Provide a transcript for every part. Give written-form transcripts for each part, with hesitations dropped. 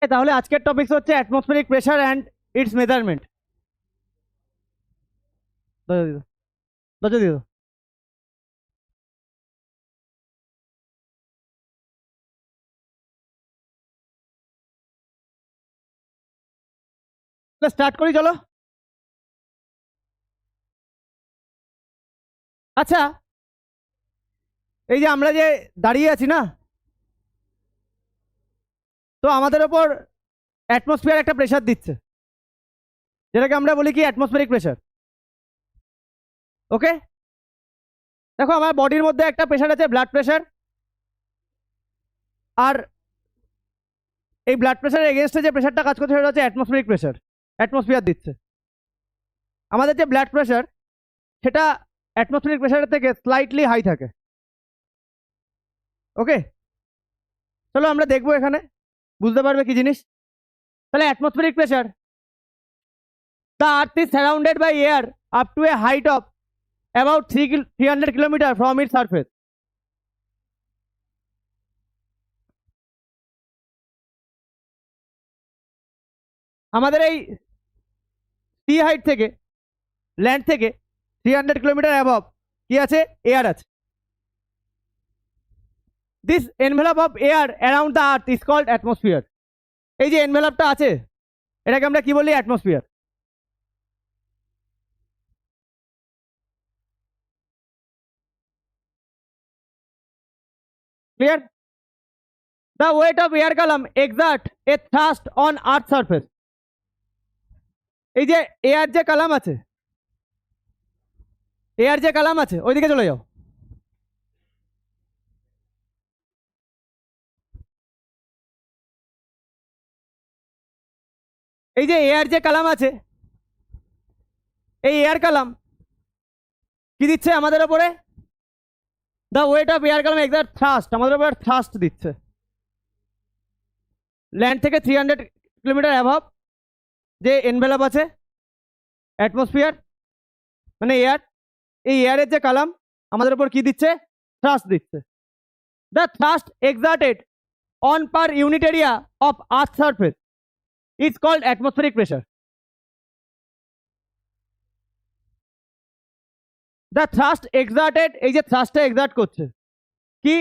তাহলে আজকের টপিক হচ্ছে atmospheric pressure and it's measurement. Start করি চলো। আচ্ছা, এই যে আমরা যে দাঁড়িয়ে আছি না, তো আমাদের ওপর অ্যাটমসফিয়ার একটা প্রেসার দিচ্ছে, যেটাকে আমরা বলি কি অ্যাটমসফেরিক প্রেসার। ওকে, দেখো আমার বডির মধ্যে একটা প্রেসার আছে, ব্লাড প্রেসার। আর এই ব্লাড প্রেসারের এগেনস্টে যে প্রেসারটা কাজ করছে সেটা হচ্ছে অ্যাটমসফেরিক প্রেসার, অ্যাটমসফিয়ার দিচ্ছে। আমাদের যে ব্লাড প্রেসার সেটা অ্যাটমসফেরিক প্রেসারের থেকে স্লাইটলি হাই থাকে। ওকে, চলো আমরা দেখবো, এখানে বুঝতে পারবে কি জিনিস। তাহলে atmospheric pressure, the earth is surrounded by air up to a height of about 300 kilometers from its surface. আমাদের এই সি হাইট থেকে, ল্যান্ড থেকে 300 কিলোমিটার অ্যাবভ কি আছে? এয়ার আছে। This envelope of air around the earth is called atmosphere. এই যে এনভেলপটা আছে এটাকে আমরা কি বলি? Atmosphere. Clear? The weight of air column exert a thrust on earth surface. এই যে এয়ার যে কালাম আছে, এয়ার যে কালাম আছে ওইদিকে চলে যাও। এই যে এয়ার যে কালাম আছে, এই এয়ার কালাম কি দিচ্ছে আমাদের ওপরে? The weight of air column excerpt thrust, আমাদের উপর থ্রাস্ট দিচ্ছে ল্যান্ড থেকে 300 কিলোমিটার অ্যাভাব যে এনভেলপ আছে অ্যাটমসফিয়ার মানে এয়ার, এই এয়ারের যে কালাম আমাদের উপর কি দিচ্ছে? থ্রাস্ট দিচ্ছে। The thrust exerted on per unit area of earth surface is called atmospheric pressure. The thrust exerted, এই যে থ্রাস্টটা এক্সার্ট করছে কি?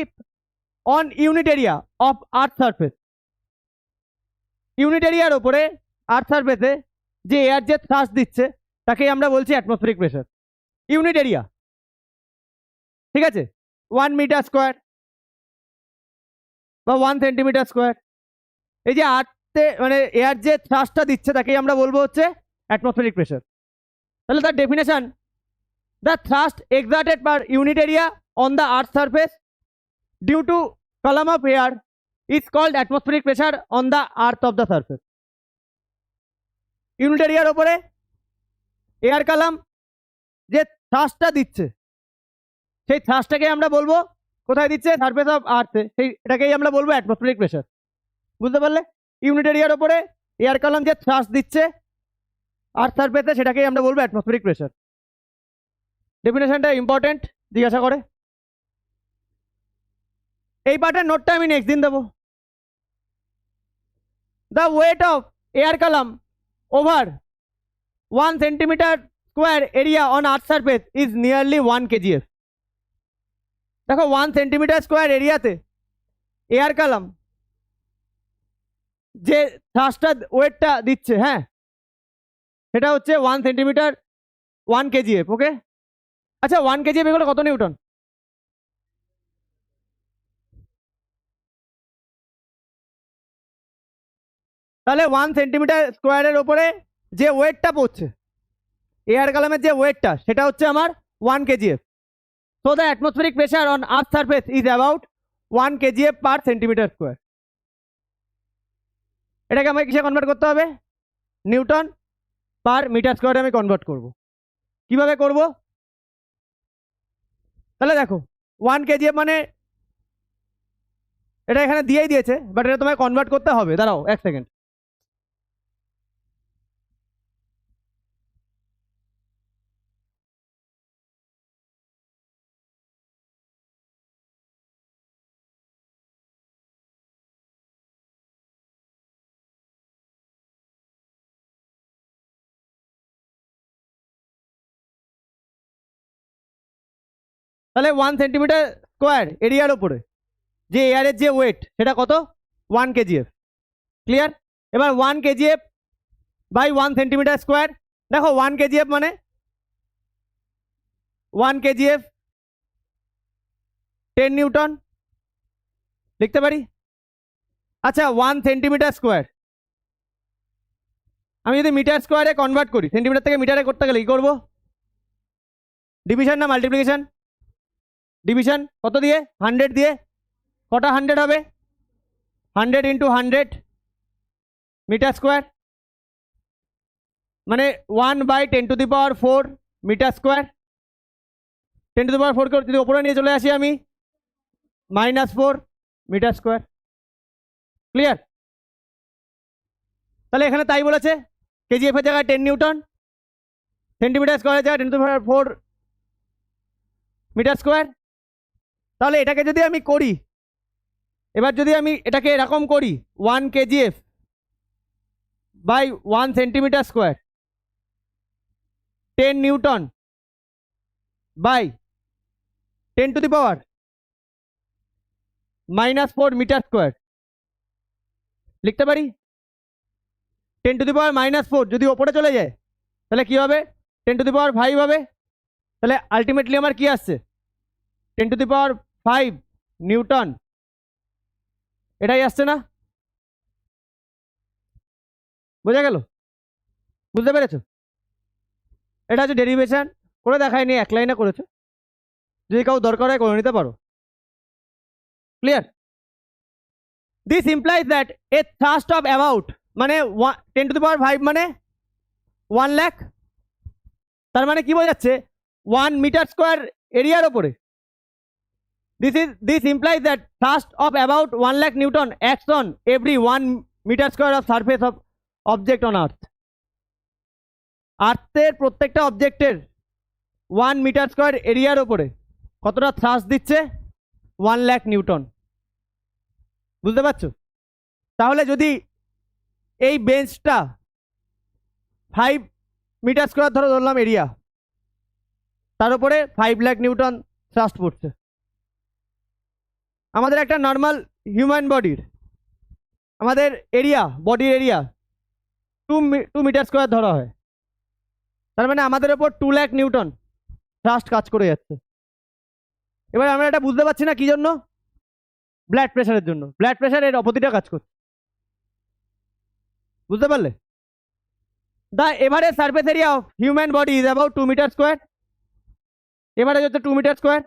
On unit area of earth surface, unit এরিয়ার ওপরে আর্থ সারফেসে যে এয়ার যে থ্রাস্ট দিচ্ছে তাকেই আমরা বলছি অ্যাটমসফেরিক প্রেসার। ইউনিট এরিয়া, ঠিক আছে? 1 মিটার স্কোয়ার বা 1 সেন্টিমিটার স্কোয়ার। এই যে আর্থে মানে এয়ার যে থ্রাস্টটা দিচ্ছে তাকেই আমরা বলবো হচ্ছে অ্যাটমসফেরিক প্রেসার। তাহলে তার definition, the thrust exerted per unit area on the earth surface due to column of air is called atmospheric pressure on the earth of the surface. Unit এরিয়ার ওপরে এয়ার কালাম যে থ্রাস্টটা দিচ্ছে সেই থ্রাস্টটাকে আমরা বলবো কোথায় দিচ্ছে? সারফেস অফ আর্থে, সেই এটাকেই আমরা বলবো অ্যাটমসফেরিক প্রেসার। বুঝতে পারলে? ইউনিট এরিয়ার ওপরে এয়ার কালাম যে থ্রাস্ট দিচ্ছে আর্থ সারফেসে সেটাকেই আমরা বলবো অ্যাটমসফেরিক প্রেসার। ডেফিনেশনটা ইম্পর্টেন্ট, জিজ্ঞাসা করে। এই পার্টের নোটটা আমি নেক্সট দিন দেবো। The weight of air Kalam over 1 centimetre square area on earth surface is nearly 1 kgf। দেখো 1 সেন্টিমিটার স্কোয়ার এরিয়াতে এয়ার কালাম যে থ্রাস্টটা ওয়েটটা দিচ্ছে, হ্যাঁ, সেটা হচ্ছে 1 সেন্টিমিটার 1 kgf। ওকে, আচ্ছা 1 kgf এগুলো কত নিউটন? তাহলে 1 সেন্টিমিটার স্কোয়ারের ওপরে যে ওয়েটটা পড়ছে এয়ার কালামের যে ওয়েটটা সেটা হচ্ছে আমার 1 kgf। So the atmospheric pressure on earth surface is about 1 kgf per centimetre square. এটাকে আমাকে কিসে কনভার্ট করতে হবে? নিউটন পার মিটার স্কোয়ারে আমি কনভার্ট করব। কিভাবে করব? তাহলে দেখো 1 kgf মানে এটা এখানে দিয়েই দিয়েছে, বাট এটা তোমায় কনভার্ট করতে হবে। দাঁড়াও 1 সেকেন্ড। তাহলে 1 সেন্টিমিটার স্কোয়ার এরিয়ার ওপরে যে এয়ারের যে ওয়েট সেটা কত 1 কেজিএফ। ক্লিয়ার? এবার 1 কেজিএফ বাই 1 সেন্টিমিটার স্কোয়ার, দেখো 1 কেজিএফ মানে 1 কেজিএফ 10 নিউটন লিখতে পারি। আচ্ছা 1 সেন্টিমিটার স্কোয়ার আমি যদি মিটার স্কোয়ারে কনভার্ট করি, সেন্টিমিটার থেকে মিটারে করতে গেলে কি করবো? ডিভিশন না মাল্টিপ্লিকেশন? ডিভিশন কত দিয়ে? 100 দিয়ে। কটা 100 হবে? 100 ইন্টু 100 মিটার স্কোয়ার, মানে 1/10⁴ মিটার স্কোয়ার। 10⁴ যদি ওপরে নিয়ে চলে আসি আমি, -4 মিটার স্কোয়ার। ক্লিয়ার? তাহলে এখানে তাই বলেছে, কেজিএফ এর জায়গায় 10 নিউটন, সেন্টিমিটার স্কোয়ারের জায়গায় 10⁴ মিটার স্কোয়ার। তাহলে এটাকে যদি আমি করি, এবার যদি আমি এটাকে এরকম করি 1 KGF by 1 centimetre square 10 newton by 10⁻⁻⁴ metre square লিখতে পারি। 10⁻⁻⁴ যদি ওপরে চলে যায় তাহলে কি হবে? 10⁵ হবে। তাহলে আলটিমেটলি আমার কি আসছে? 10⁵ নিউটন, এটাই আসছে না? বোঝা গেল? বুঝতে পেরেছো? এটা হচ্ছে ডেরিভেশন, করে দেখায়নি, এক লাইনে করেছে, যদি কাউ দরকার হয় করে নিতে পারো। Clear? This implies that a thrust of about মানে 10⁵ মানে 1 লাখ, তার মানে কি বোঝাচ্ছে? 1 মিটার স্কোয়ার এরিয়ার ওপরে this implies that thrust of about 1 lakh Newton acts on every 1 meter square of surface of object on earth. আর্থের প্রত্যেকটা অবজেক্টের 1 মিটার স্কোয়ার এরিয়ার ওপরে কতটা থ্রাস্ট দিচ্ছে? 1 লাখ নিউটন। বুঝতে পারছো? তাহলে যদি এই বেঞ্চটা 5 মিটার স্কোয়ার ধরলাম এরিয়া, তার উপরে 5 লাখ নিউটন থ্রাস্ট পড়ছে। আমাদের একটা নর্মাল হিউম্যান বডির আমাদের এরিয়া, বডির এরিয়া 2 মিটার স্কোয়ার ধরা হয়, তার মানে আমাদের ওপর 2 লাখ নিউটন থ্রাস্ট কাজ করে যাচ্ছে। এবার আমরা এটা বুঝতে পারছি না কি জন্য? ব্লাড প্রেশারের জন্য। ব্লাড প্রেশার এর অপোজিটে কাজ করছে। বুঝতে পারলে? The average surface area of human body is about 2 metre square. Average হচ্ছে 2 metre square.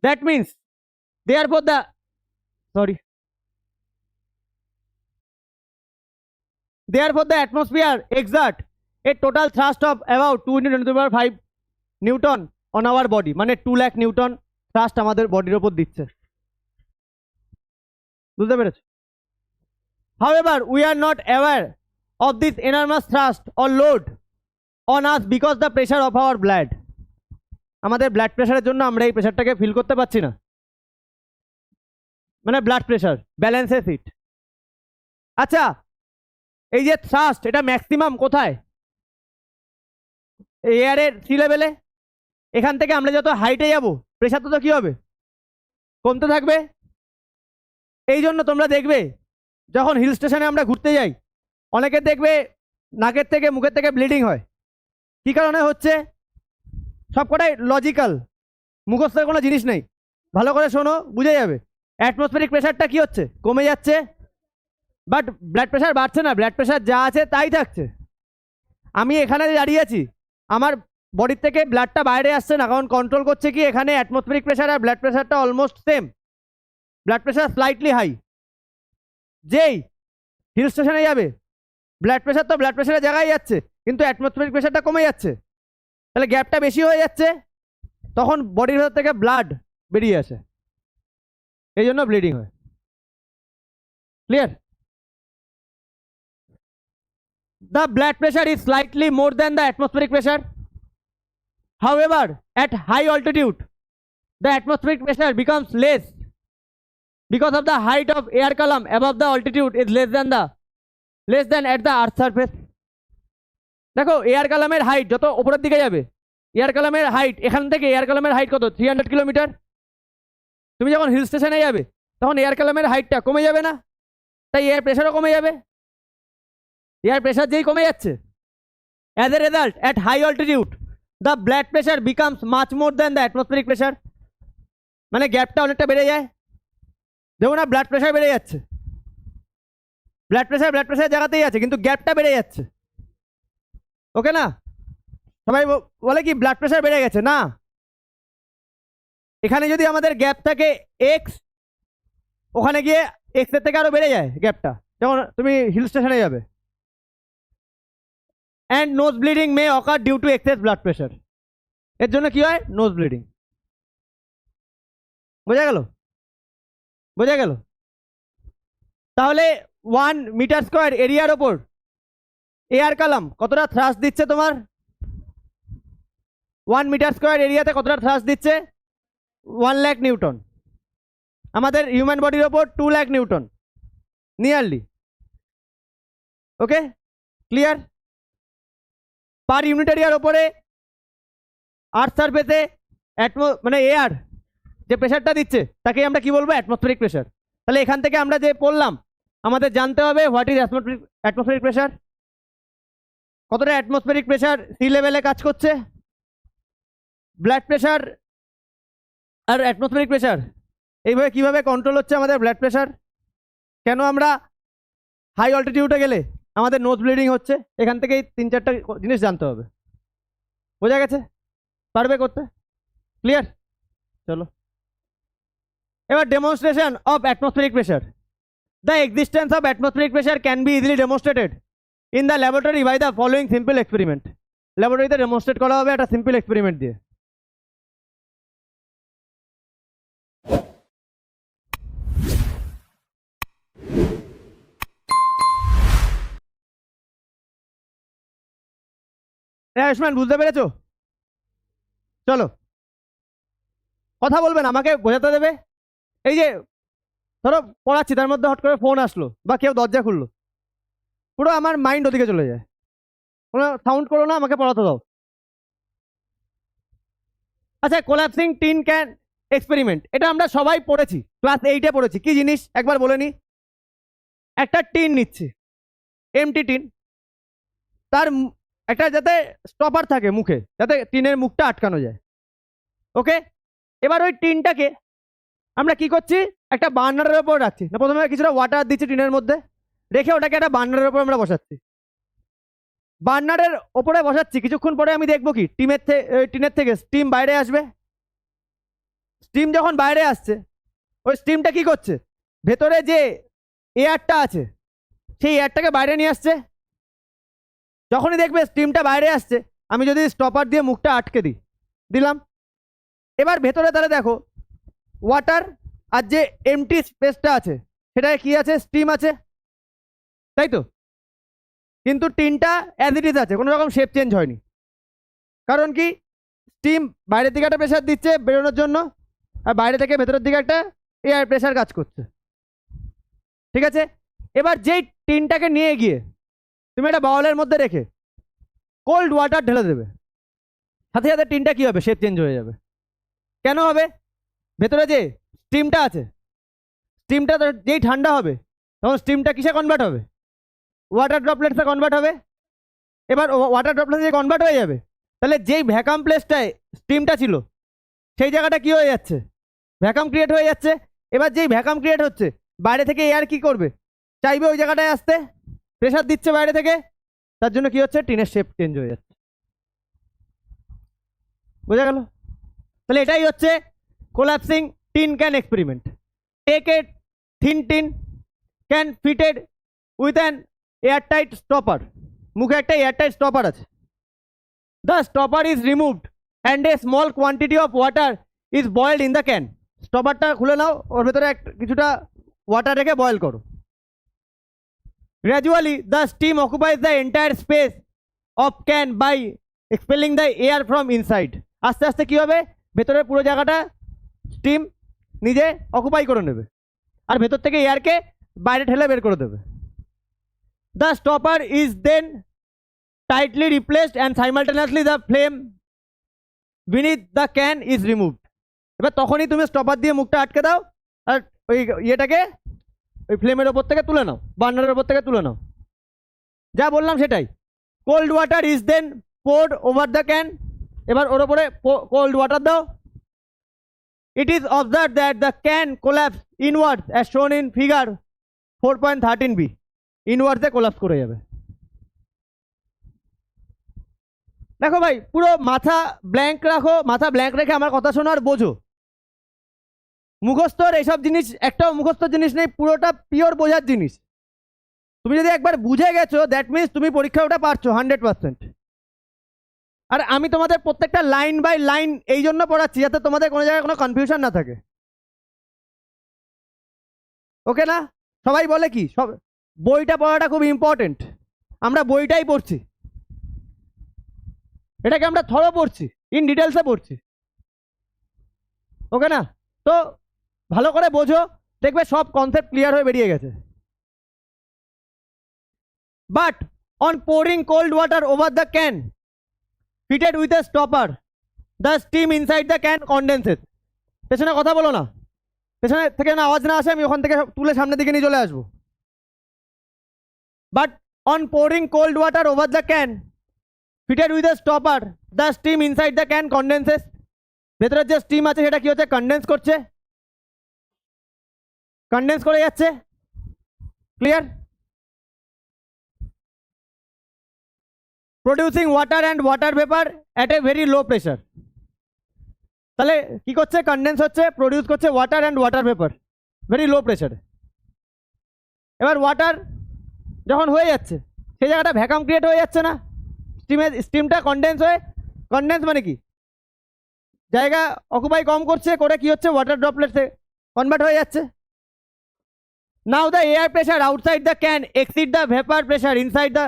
That means therefore the atmosphere exert a total thrust of about 2 × 10⁵ Newton on our body, মানে 2 lakh Newton thrust আমাদের বডির উপর দিচ্ছে। বুঝতে পেরেছো? However, we are not aware of this enormous thrust or load on us because the pressure of our blood. আমাদের blood প্রেশারের জন্য আমরা এই প্রেশারটাকে ফিল করতে পারছি না, মানে ব্লাড প্রেশার ব্যালেন্সেস ইট। আচ্ছা, এই যে থ্রাস্ট, এটা ম্যাক্সিমাম কোথায়? এয়ারের সি লেভেলে। এখান থেকে আমরা যত হাইটে যাব প্রেশার তো কি হবে? কমতে থাকবে। এই জন্য তোমরা দেখবে যখন হিল স্টেশনে আমরা ঘুরতে যাই, অনেকের দেখবে নাকের থেকে মুখের থেকে ব্লিডিং হয়। কি কারণে হচ্ছে? সবকটাই লজিক্যাল, মুখস্থের কোনো জিনিস নেই। ভালো করে শোনো, বুঝে যাবে। অ্যাটমসফেরিক প্রেশারটা কি হচ্ছে? কমে যাচ্ছে, বাট ব্লাড প্রেশার বাড়ছে না। ব্লাড প্রেশার যা আছে তাই থাকছে। আমি এখানে দাঁড়িয়ে আছি, আমার বডির থেকে ব্লাডটা বাইরে আসছে না, কারণ কন্ট্রোল করছে কি? এখানে অ্যাটমসফেরিক প্রেশার আর ব্লাড প্রেশারটা almost same. Blood pressure slightly high. যেই হিল স্টেশনে যাবে, ব্লাড প্রেশার তো ব্লাড প্রেশারের জায়গায় যাচ্ছে, কিন্তু অ্যাটমসফেরিক প্রেশারটা কমে যাচ্ছে। তাহলে গ্যাপটা বেশি হয়ে যাচ্ছে, তখন বডির ভেতর থেকে ব্লাড বেরিয়ে আসে, এই জন্য ব্লিডিং হয়। Clear? The blood pressure is slightly more than the atmospheric pressure. However, at high altitude, the atmospheric pressure becomes less because of the height of air column above the altitude is less than at the earth surface. দেখো, air কালামের height যত উপরের দিকে যাবে air কলামের height, এখান থেকে air কলামের হাইট কত? 300 কিলোমিটার। তুমি যখন হিল স্টেশনে যাবে তখন এয়ার কলামের হাইটটা কমে যাবে না? তাই এয়ার প্রেশারও কমে যাবে। এয়ার প্রেশার যেই কমে যাচ্ছে, as a result at high altitude the blood pressure becomes much more than the atmospheric pressure. মানে গ্যাপটা অনেকটা বেড়ে যায়। দেখো না, ব্লাড প্রেশার বেড়ে যাচ্ছে, ব্লাড প্রেশার জায়গাতেই আছে, কিন্তু গ্যাপটা বেড়ে যাচ্ছে। ওকে না? সবাই বলে কি ব্লাড প্রেশার বেড়ে গেছে, না, এখানে যদি আমাদের গ্যাপ থাকে এক্স, ওখানে গিয়ে এক্স এর থেকে আরো বেড়ে যায় গ্যাপটা যখন তুমি হিল স্টেশনে যাবে। And nose bleeding may occur due to excess blood pressure. এর জন্য কি হয়? Nose bleeding. বোঝা গেল? বোঝা গেল? তাহলে 1 মিটার স্কোয়ার এরিয়ার ওপর এয়ার কলাম কতটা থ্রাস্ট দিচ্ছে তোমার? 1 মিটার স্কোয়ার এরিয়াতে কতটা থ্রাস্ট দিচ্ছে? 1 লাখ নিউটন। আমাদের হিউম্যান বডির ওপর 2 লাখ নিউটন নিয়ারলি। ওকে, ক্লিয়ার? পার ইউনিট এরিয়ার ওপরে আর্থ সারফেসে মানে এয়ার যে প্রেশারটা দিচ্ছে তাকে আমরা কি বলবো? Atmospheric pressure. তাহলে এখান থেকে আমরা যে পড়লাম, আমাদের জানতে হবে হোয়াট ইজ অ্যাটমসফেরিক প্রেশার, কতটা অ্যাটমসফেরিক প্রেশার সি লেভেলে কাজ করছে। ব্লাড প্রেশার আর অ্যাটমসফেরিক প্রেশার এইভাবে কিভাবে কন্ট্রোল হচ্ছে আমাদের ব্লাড প্রেশার, কেন আমরা হাই অল্টিটিউডে গেলে আমাদের নোজ ব্লিডিং হচ্ছে, এখান থেকেই 3-4টা জিনিস জানতে হবে। বোঝা গেছে? পারবে করতে? ক্লিয়ার? চলো এবার demonstration of atmospheric pressure. The existence of atmospheric pressure can be easily demonstrated in the laboratory by the following simple experiment. ল্যাবরেটরিতে ডেমনস্ট্রেট করা হবে একটা সিম্পল এক্সপেরিমেন্ট দিয়ে। আয়ুষ্মান, বুঝতে পেরেছো? চলো, কথা বলবেন, আমাকে বোঝাতে দেবে। এই যে ধরো পড়াচ্ছি, তার মধ্যে হট করে ফোন আসলো বা কেউ দরজা খুললো, পুরো আমার মাইন্ড ওদিকে চলে যায়। কোনো সাউন্ড করো না, আমাকে পড়াতে দাও। আচ্ছা, কোলাপসিং টিন ক্যান এক্সপেরিমেন্ট, এটা আমরা সবাই পড়েছি, ক্লাস 8-এ পড়েছি। কি জিনিস একবার বলে নি? একটা টিন নিচ্ছি, এমটি টিন, তার একটা যাতে স্টপার থাকে মুখে, যাতে টিনের মুখটা আটকানো যায়। ওকে, এবার ওই টিনটাকে আমরা কি করছি? একটা বার্নারের ওপর রাখছি না, প্রথমে কিছুটা ওয়াটার দিচ্ছি টিনের মধ্যে, রেখে ওটাকে একটা বার্নারের ওপর আমরা বসাচ্ছি। বার্নারের ওপরে বসাচ্ছি, কিছুক্ষণ পরে আমি দেখবো কি টিনের থেকে স্টিম বাইরে আসবে। স্টিম যখন বাইরে আসছে, ওই স্টিমটা কি করছে? ভেতরে যে এয়ারটা আছে সেই এয়ারটাকে বাইরে নিয়ে আসছে। যখনই দেখবে স্টিমটা বাইরে আসছে, আমি যদি স্টপার দিয়ে মুখটা আটকে দিলাম, এবার ভেতরে তাহলে দেখো ওয়াটার আর যে এমটি স্পেসটা আছে সেটায় কি আছে? স্টিম আছে, তাই তো? কিন্তু টিনটা অ্যাজ ইট ইজ আছে, কোনো রকম শেপ চেঞ্জ হয়নি। কারণ কি? স্টিম বাইরের দিকে একটা প্রেশার দিচ্ছে বেরোনোর জন্য, আর বাইরে থেকে ভেতরের দিকে একটা এয়ার প্রেশার কাজ করছে। ঠিক আছে, এবার যেই টিনটাকে নিয়ে গিয়ে তুমি একটা বাউলের মধ্যে রেখে কোল্ড ওয়াটার ঢেলে দেবে, সাথে সাথে টিনটা কি হবে? শেপ চেঞ্জ হয়ে যাবে। কেন হবে? ভেতরে যে স্টিমটা আছে, স্টিমটা যেই ঠান্ডা হবে তখন স্টিমটা কিসে কনভার্ট হবে? ওয়াটার ড্রপলেটসে কনভার্ট হবে। এবার ওয়াটার ড্রপলেটসে যে কনভার্ট হয়ে যাবে, তাহলে যেই ভ্যাকাম প্লেসটায় স্টিমটা ছিল সেই জায়গাটা কি হয়ে যাচ্ছে? ভ্যাকাম ক্রিয়েট হয়ে যাচ্ছে। এবার যেই ভ্যাকাম ক্রিয়েট হচ্ছে, বাইরে থেকে এয়ার কি করবে? চাইবে ওই জায়গাটায় আসতে, প্রেশার দিচ্ছে বাইরে থেকে, তার জন্য কি হচ্ছে? টিনের শেপ চেঞ্জ হয়ে যাচ্ছে। বোঝা গেল? তাহলে এটাই হচ্ছে collapsing tin can experiment. Take a thin tin can fitted with an airtight stopper. মুখে একটা এয়ারটাইট স্টপার আছে। The stopper is removed and a small quantity of water is boiled in the can. স্টপারটা খুলে নাও, ওর ভেতরে কিছুটা water রেখে বয়েল করো। Gradually the steam occupies the entire space of can by expelling the air from inside. আস্তে আস্তে কি হবে? ভেতরের পুরো জায়গাটা স্টিম নিজে অকুপাই করে নেবে, আর ভেতর থেকে এয়ারকে বাইরে ঠেলে বের করে দেবে। The stopper is then tightly replaced and simultaneously the flame beneath the can is removed. এবার তখনই তুমি স্টপার দিয়ে মুখটা আটকে দাও আর ওই ইয়েটাকে ওই ফ্লেমের ওপর থেকে তুলে নাও, বার্নারের ওপর থেকে তুলে নাও। যা বললাম সেটাই। Cold water is then poured over the can. এবার ওর ওপরে কোল্ড ওয়াটার দাও। It is observe that the can collapse inwards as shown in figure 4.13b। ইনওয়ার্ডসে কোল্যাপস করে যাবে। দেখো ভাই, পুরো মাথা ব্ল্যাঙ্ক রাখো, মাথা ব্ল্যাঙ্ক রেখে আমার কথা শোনো আর বোঝো। মুখস্থর এইসব জিনিস একটাও মুখস্থ জিনিস নেই, পুরোটা পিওর বোঝার জিনিস। তুমি যদি একবার বুঝে গেছো দ্যাট মিনস তুমি পরীক্ষা ওটা পারছো 100%। আর আমি তোমাদের প্রত্যেকটা লাইন বাই লাইন এই জন্য পড়াচ্ছি যাতে তোমাদের কোনো জায়গায় কোনো কনফিউশন না থাকে। ওকে না? সবাই বলে কি সব বইটা পড়াটা খুব ইম্পর্টেন্ট, আমরা বইটাই পড়ছি, এটাকে আমরা থরো পড়ছি, ইন ডিটেলসে পড়ছি। ওকে না? তো ভালো করে বোঝো, দেখবে সব কনসেপ্ট ক্লিয়ার হয়ে বেরিয়ে গেছে। But on pouring cold water over the can fitted with a stopper the steam inside the can condenses. পেছনে কথা বলো না, পেছনে থেকে না আওয়াজ না আসে আমি ওখান থেকে তুলে সামনের দিকে নিয়ে চলে আসবো। But on pouring cold water over the can fitted with a stopper the steam inside the can condenses. ভেতরের যে স্টিম আছে সেটা কি হচ্ছে? কন্ডেন্স করছে, কন্ডেন্স করে যাচ্ছে। Clear? Producing water and water vapour at a very low pressure. তাহলে কি করছে? কন্ডেন্স হচ্ছে, প্রডিউস করছে water and water vapour very low প্রেশারে। এবার ওয়াটার যখন হয়ে যাচ্ছে সেই জায়গাটা ভ্যাকাম ক্রিয়েট হয়ে যাচ্ছে না? স্টিমটা কন্ডেন্স হয়ে, কন্ডেন্স মানে কি? জায়গা অকুপাই কম করছে, করে কি হচ্ছে? ওয়াটার ড্রপলেটসে কনভার্ট হয়ে যাচ্ছে। Now the air pressure outside the can exceed the vapour pressure inside the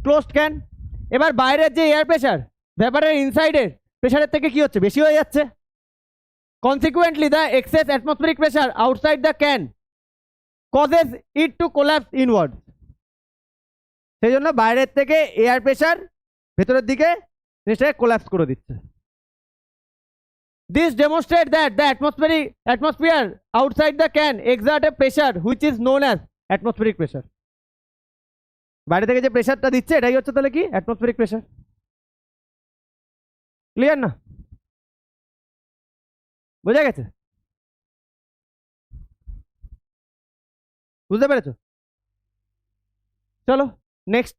closed can. এবার বাইরের যে এয়ার প্রেশার ভেপারের ইনসাইডের প্রেশারের থেকে কি হচ্ছে? বেশি হয়ে যাচ্ছে। Consequently the excess atmospheric pressure outside the can causes it to collapse inward. সেই জন্য বাইরের থেকে এয়ার প্রেশার ভেতরের দিকে জিনিসটাকে কোল্যাপস করে দিচ্ছে। This demonstrates that the atmosphere outside the can exert a pressure which is known as atmospheric pressure. বাইরে থেকে যে প্রেশারটা দিচ্ছে এটাই হচ্ছে তাহলে কি? Atmospheric pressure. ক্লিয়ার না? বোঝা গেছে? বুঝতে পেরেছো? চলো নেক্সট।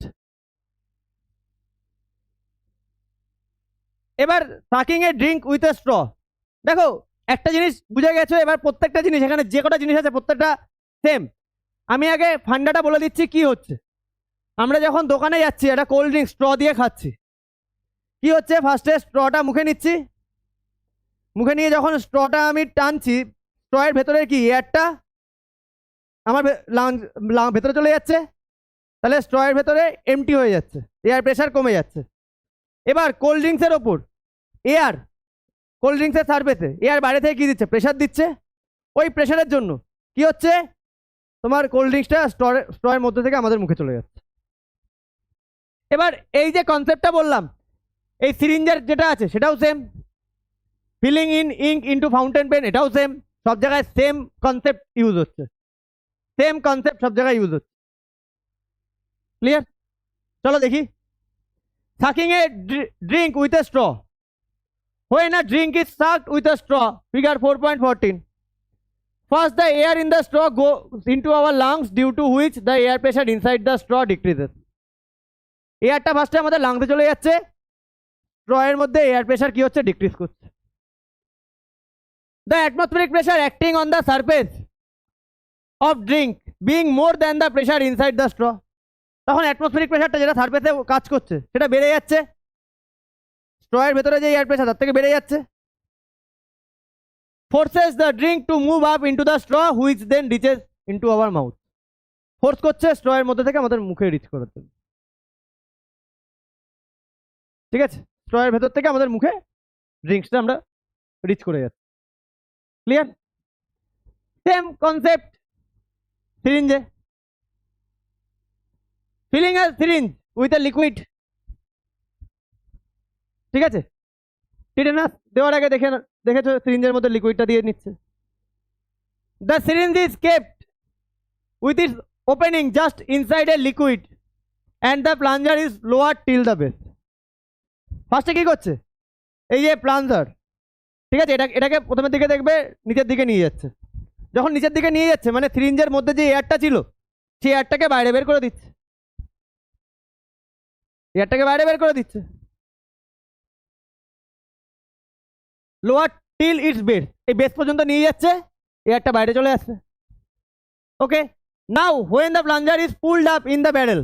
এবার sucking a drink with a straw. দেখো একটা জিনিস বুঝে গেছো, এবার প্রত্যেকটা জিনিস এখানে যে কটা জিনিস আছে প্রত্যেকটা সেম। আমি আগে ফান্ডাটা বলে দিচ্ছি কি হচ্ছে। আমরা যখন দোকানে যাচ্ছি একটা কোল্ড ড্রিঙ্ক স্ট্র দিয়ে খাচ্ছি, কি হচ্ছে? ফার্স্টে স্ট্রটা মুখে নিচ্ছি, মুখে নিয়ে যখন স্ট্রটা আমি টানছি স্ট্রয়ের ভেতরে কি এয়ারটা আমার ভেতরে চলে যাচ্ছে, তাহলে স্ট্রয়ের ভেতরে এমটি হয়ে যাচ্ছে, এয়ার প্রেশার কমে যাচ্ছে। এবার কোল্ড ড্রিঙ্কসের ওপর এয়ার, কোল্ড ড্রিঙ্কসের সারফেসে এয়ার বাইরে থেকে কি দিচ্ছে? প্রেশার দিচ্ছে। ওই প্রেশারের জন্য কি হচ্ছে? তোমার কোল্ড ড্রিঙ্কসটা স্ট্রয়ের মধ্যে থেকে আমাদের মুখে চলে যাচ্ছে। এবার এই যে কনসেপ্টটা বললাম, এই সিরিঞ্জের যেটা আছে সেটাও same. Filling in ink into fountain pen এটাও সেম। সব জায়গায় সেম কনসেপ্ট ইউজ হচ্ছে, সেম কনসেপ্ট সব জায়গায় ইউজ হচ্ছে। ক্লিয়ার? চলো দেখি। Sucking a drink with a straw. When a drink is sucked with a straw, figure 4.14. First, the air in the straw goes into our lungs, due to which the air pressure inside the straw decreases. এয়ারটা ফার্স্টে আমাদের লাংসে চলে যাচ্ছে, স্ট্রয়ের মধ্যে air pressure কি হচ্ছে? Decrease করছে। The atmospheric pressure acting on the surface of drink being more than the pressure inside the straw. তখন atmospheric প্রেশারটা যেটা সারফেসে কাজ করছে সেটা বেড়ে যাচ্ছে, স্ট্রয়ের ভেতরে যে এয়ার প্রেশার তার থেকে বেড়ে যাচ্ছে। Forces the drink to move up into the straw which then reaches into our mouth. Force করছে স্ট্রয়ের মধ্যে থেকে আমাদের মুখে রিচ করার জন্য। ঠিক আছে? স্ট্রয়ের ভেতর থেকে আমাদের মুখে ড্রিঙ্কসটা আমরা রিচ করে যাচ্ছি। ক্লিয়ার? সেম কনসেপ্ট সিরিঞ্জে। Filling a syringe with a liquid. ঠিক আছে? টিটেনাস দেওয়ার আগে দেখেছো সিরিঞ্জের মধ্যে লিকুইডটা দিয়ে নিচ্ছে। The syringe is kept with its opening just inside a liquid and the plunger is lower till the base. ফার্স্টে কি করছে, এই যে প্লাঞ্জার, ঠিক আছে, এটাকে প্রথমের দিকে দেখবে নিচের দিকে নিয়ে যাচ্ছে। যখন নিচের দিকে নিয়ে যাচ্ছে মানে সিরিঞ্জের মধ্যে যে এয়ারটা ছিল সেই এয়ারটাকে বাইরে বের করে দিচ্ছে, এয়ারটাকে বাইরে বের করে দিচ্ছে। লোয়ার টিল ইটস বেস, এই বেস পর্যন্ত নিয়ে যাচ্ছে, এয়ারটা বাইরে চলে আসছে। Okay, now when the plunger is pulled up in the barrel,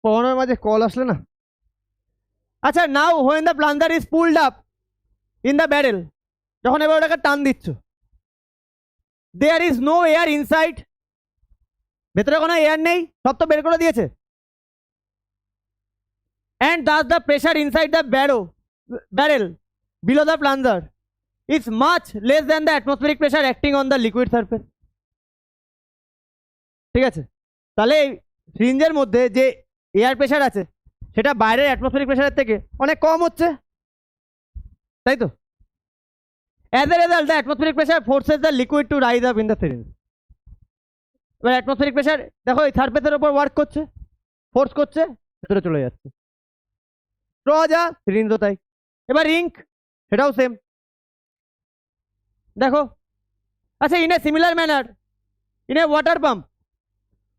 পড়ানোর মাঝে কল আসলে না। আচ্ছা, now when the plunger is pulled up in the barrel, যখন এবার ওটাকে টান দিচ্ছ, there is no air inside, ভেতরে কোনো এয়ার নেই, সব তো বের করে দিয়েছে। And thus the pressure inside the barrel below the plunger is much less than the atmospheric pressure acting on the liquid surface. ঠিক আছে, তাহলে সিরিঞ্জের মধ্যে যে এয়ার প্রেশার আছে সেটা বাইরের অ্যাটমসফেরিক প্রেশারের থেকে অনেক কম হচ্ছে, তাই তো? As a result the atmospheric pressure forces the liquid to rise up in the syringe. এবার অ্যাটমসফেরিক প্রেশার দেখো এই সারফেসের উপর ওয়ার্ক করছে, ফোর্স করছে, ভেতরে চলে যাচ্ছে। স্ট্র যা, সিরিঞ্জও তাই। এবার ইঙ্ক, সেটাও সেম, দেখো। আচ্ছা, in a similar manner in a water pump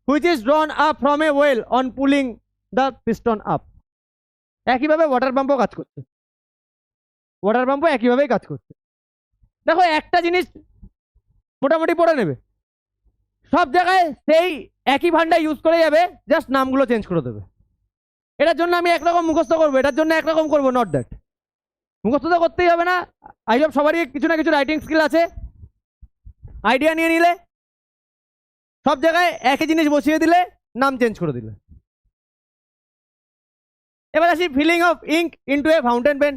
which is drawn up from a well on pulling the piston up, একইভাবে ওয়াটার পাম্পও কাজ করছে, ওয়াটার পাম্পও একইভাবেই কাজ করছে। দেখো একটা জিনিস মোটামুটি পড়ে নেবে, সব জায়গায় সেই একই ভান্ডা ইউজ করে যাবে, জাস্ট নামগুলো চেঞ্জ করে দেবে। এটার জন্য আমি একরকম মুখস্থ করবো, এটার জন্য একরকম করবো, নট দ্যাট। মুখস্থ তো করতেই হবে না, আই হোপ সবারই কিছু না কিছু রাইটিং স্কিল আছে। আইডিয়া নিয়ে নিলে সব জায়গায় একই জিনিস বসিয়ে দিলে, নাম চেঞ্জ করে দিলে। এবার আসি filling of ink into a fountain pen.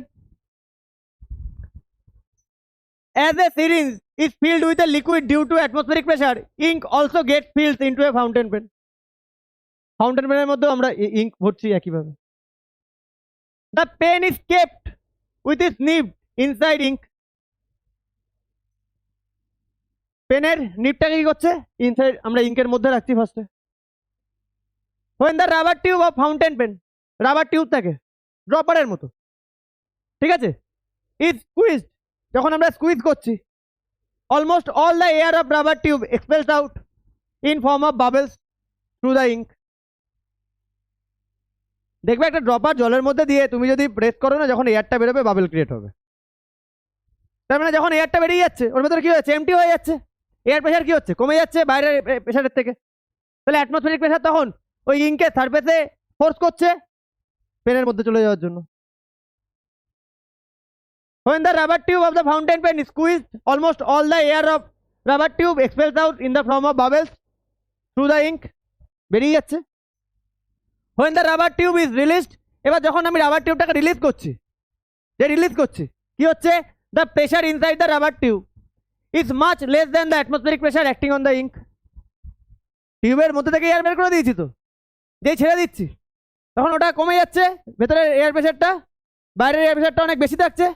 As a syringe is filled with a liquid due to atmospheric pressure, ink also gets filled into a fountain pen. Fountain pen এর মধ্যেও আমরা ইঙ্ক ভরছি একইভাবে। The pen is kept with its nib inside ink. পেনের নিবটাকে কি করছে, inside আমরা ইঙ্কের মধ্যে রাখছি ফার্স্টে। When the rubber tube of fountain pen, rubber tube থাকে ড্রপারের মতো, ঠিক আছে, is squeezed, যখন আমরা স্কুইজ করছি, almost all the air of rubber tube expels out in form of bubbles through the ink. দেখবে একটা ড্রপার জলের মধ্যে দিয়ে তুমি যদি প্রেস করো না, যখন এয়ারটা বেরোবে বাবেল ক্রিয়েট হবে। তার মানে যখন এয়ারটা বেরিয়ে যাচ্ছে ওর ভেতরে কি হচ্ছে, এমটি হয়ে যাচ্ছে, এয়ার প্রেশার কি হচ্ছে, কমে যাচ্ছে বাইরের প্রেশারের থেকে। তাহলে অ্যাটমসফেরিক প্রেশার তখন ওই ইঙ্কের সারফেসে ফোর্স করছে পেনের মধ্যে চলে যাওয়ার জন্য। When the rubber tube of the fountain pen is squeezed, almost all the air of rubber tube expels out in the form of bubbles through the ink, বেরিয়ে যাচ্ছে। When the rubber tube is released, এবার যখন আমি rubber টিউবটাকে release করছি, যে release করছি কি হচ্ছে, the pressure inside the rubber tube is much less than the atmospheric pressure acting on the ink. টিউবের মধ্যে থেকে এয়ার বের করে দিয়েছি, তো যেই ছেড়ে দিচ্ছি তখন ওটা কমে যাচ্ছে, ভেতরে এয়ার প্রেশারটা, বাইরের এয়ার প্রেশারটা অনেক বেশি থাকছে।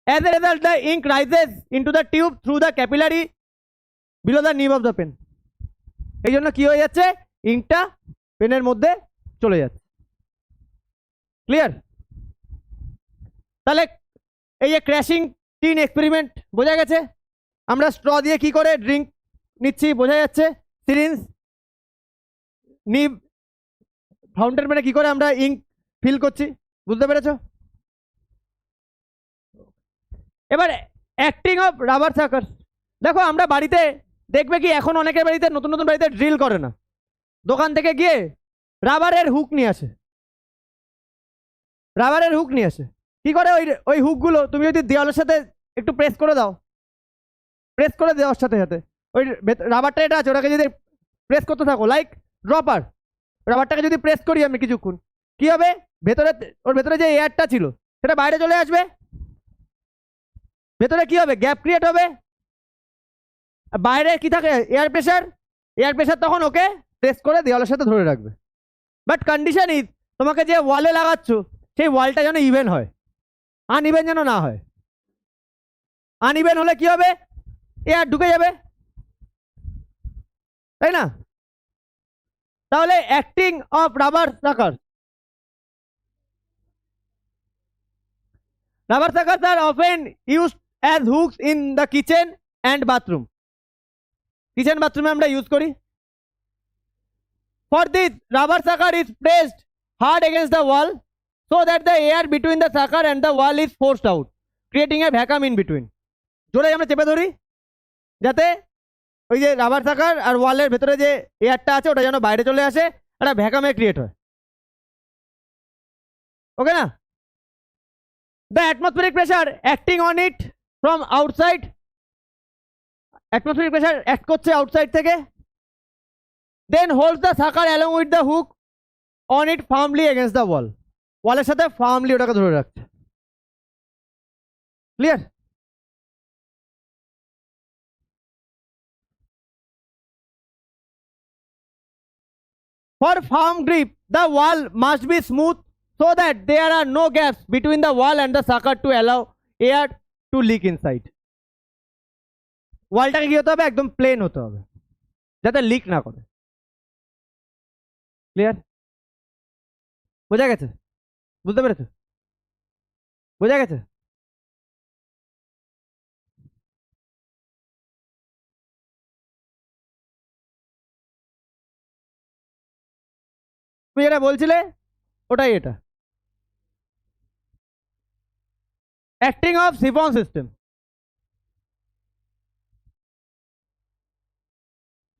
As a result, the ink rises into the tube through the capillary below the nib of the pen. এই জন্য কি হয়ে যাচ্ছে, ইঙ্কটা পেনের মধ্যে চলে যাচ্ছে। ক্লিয়ার? তাহলে এই যে ক্র্যাশিং টিন এক্সপেরিমেন্ট বোঝা গেছে, আমরা স্ট্র দিয়ে কি করে ড্রিঙ্ক নিচ্ছি বোঝা যাচ্ছে, সিরিঞ্জ, নিব, ফাউন্টেন পেনে কি করে আমরা ইঙ্ক ফিল করছি বুঝতে পেরেছো? এবার অ্যাক্টিং অফ রাবার সাকার। দেখো আমরা বাড়িতে দেখবে কি এখন অনেকের বাড়িতে নতুন নতুন বাড়িতে ড্রিল করে না, দোকান থেকে গিয়ে রাবারের হুক নিয়ে আসে, রাবারের হুক নিয়ে আসে। কি করে, ওই হুকগুলো তুমি যদি দেওয়ালের সাথে একটু প্রেস করে দাও, প্রেস করে দেওয়ার সাথে সাথে ওই রাবারটা এটা আছে ওটাকে যদি প্রেস করতে থাকো, লাইক ড্রপার, রাবারটাকে যদি প্রেস করি আমি কিছুক্ষণ, কি হবে, ভেতরে ওর ভেতরে যে এয়ারটা ছিল সেটা বাইরে চলে আসবে, ভেতরে কি হবে, গ্যাপ ক্রিয়েট হবে, বাইরে কি থাকে, এয়ার প্রেশার, এয়ার প্রেশার তখন ওকে প্রেস করে দেওয়ালের সাথে ধরে রাখবে। বাট কন্ডিশন ইজ তোমাকে যে ওয়ালে লাগাচ্ছ সেই ওয়ালটা যেন ইভেন হয়, আনইভেন যেন না হয়। আনইভেন হলে কি হবে, এয়ার ঢুকে যাবে, তাই না? তাহলে acting of rubber sucker, rubber suckers are often used as hooks in the kitchen and bathroom. Kitchen বাথরুমে আমরা ইউজ করি। For this, rubber sucker is pressed hard against the wall so that the air between the sucker and the wall is forced out, creating a vacuum in between. জোরে আমরা চেপে ধরি যাতে ওই যে রাবার সাকার আর ওয়ালের ভেতরে যে এয়ারটা আছে ওটা যেন বাইরে চলে আসে, একটা ভ্যাকামে ক্রিয়েট হয়। ওকে না? The atmospheric pressure acting on it from outside, atmospheric pressure act করছে আউটসাইড থেকে, then holds the sucker along with the hook on it firmly against the wall. ওয়ালের সাথে ফার্মলি ওটাকে ধরে রাখছে। Clear? For firm grip, the wall must be smooth so that there are no gaps between the wall and the sucker to allow air to leak inside. ওয়ালটাকে কি হতে হবে, একদম plane হতে হবে যাতে লিক না করে। ক্লিয়ার? বোঝা গেছে? বুঝতে পেরেছো? বোঝা গেছে? তুমি যেটা বলছিলে ওটাই এটা। Acting of chiffon system,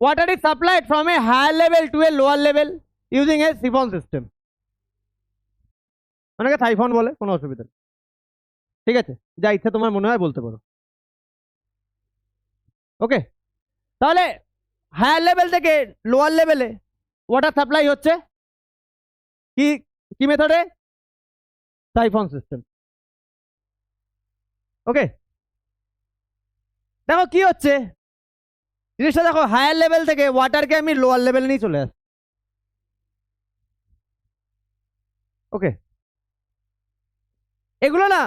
water is supplied from a higher level to a lower level using a siphon system. অনেকে সাইফন বলে, কোনো অসুবিধা নেই, ঠিক আছে, যা ইচ্ছা তোমার মনে হয় বলতে পারো। ওকে, তাহলে হায়ার লেভেল থেকে লোয়ার লেভেলে ওয়াটার সাপ্লাই হচ্ছে কি কি মেথডে, সাইফন সিস্টেম। ওকে, দেখো কি হচ্ছে জিনিসটা, দেখো হায়ার লেভেল থেকে ওয়াটারকে আমি লোয়ার লেভেল নিয়ে চলে আসি। ওকে, এগুলো না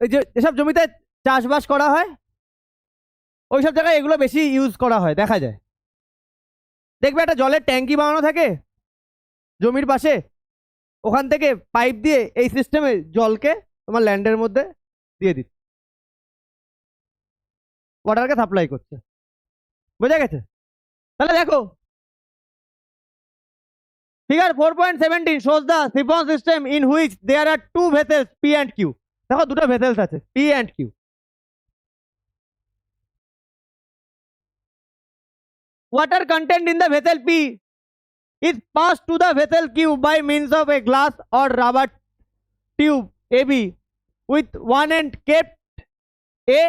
এই যে যেসব জমিতে চাষবাস করা হয় ওইসব জায়গায় এগুলো বেশি ইউজ করা হয়, দেখা যায়। দেখবে একটা জলের ট্যাঙ্কি বানানো থাকে জমির পাশে, ওখান থেকে পাইপ দিয়ে এই সিস্টেমে জলকে তোমার ল্যান্ডের মধ্যে দিয়ে দিচ্ছে, ওয়াটারকে সাপ্লাই করছে। বোঝা গেছে? তাহলে দেখো figure 4.17 shows the siphon system in which there are two vessels P and Q. দেখো দুটো ভেসেলস আছে P and Q. Water contained in the vessel P is passed to the vessel Q by means of a glass or rubber tube AB with one end kept A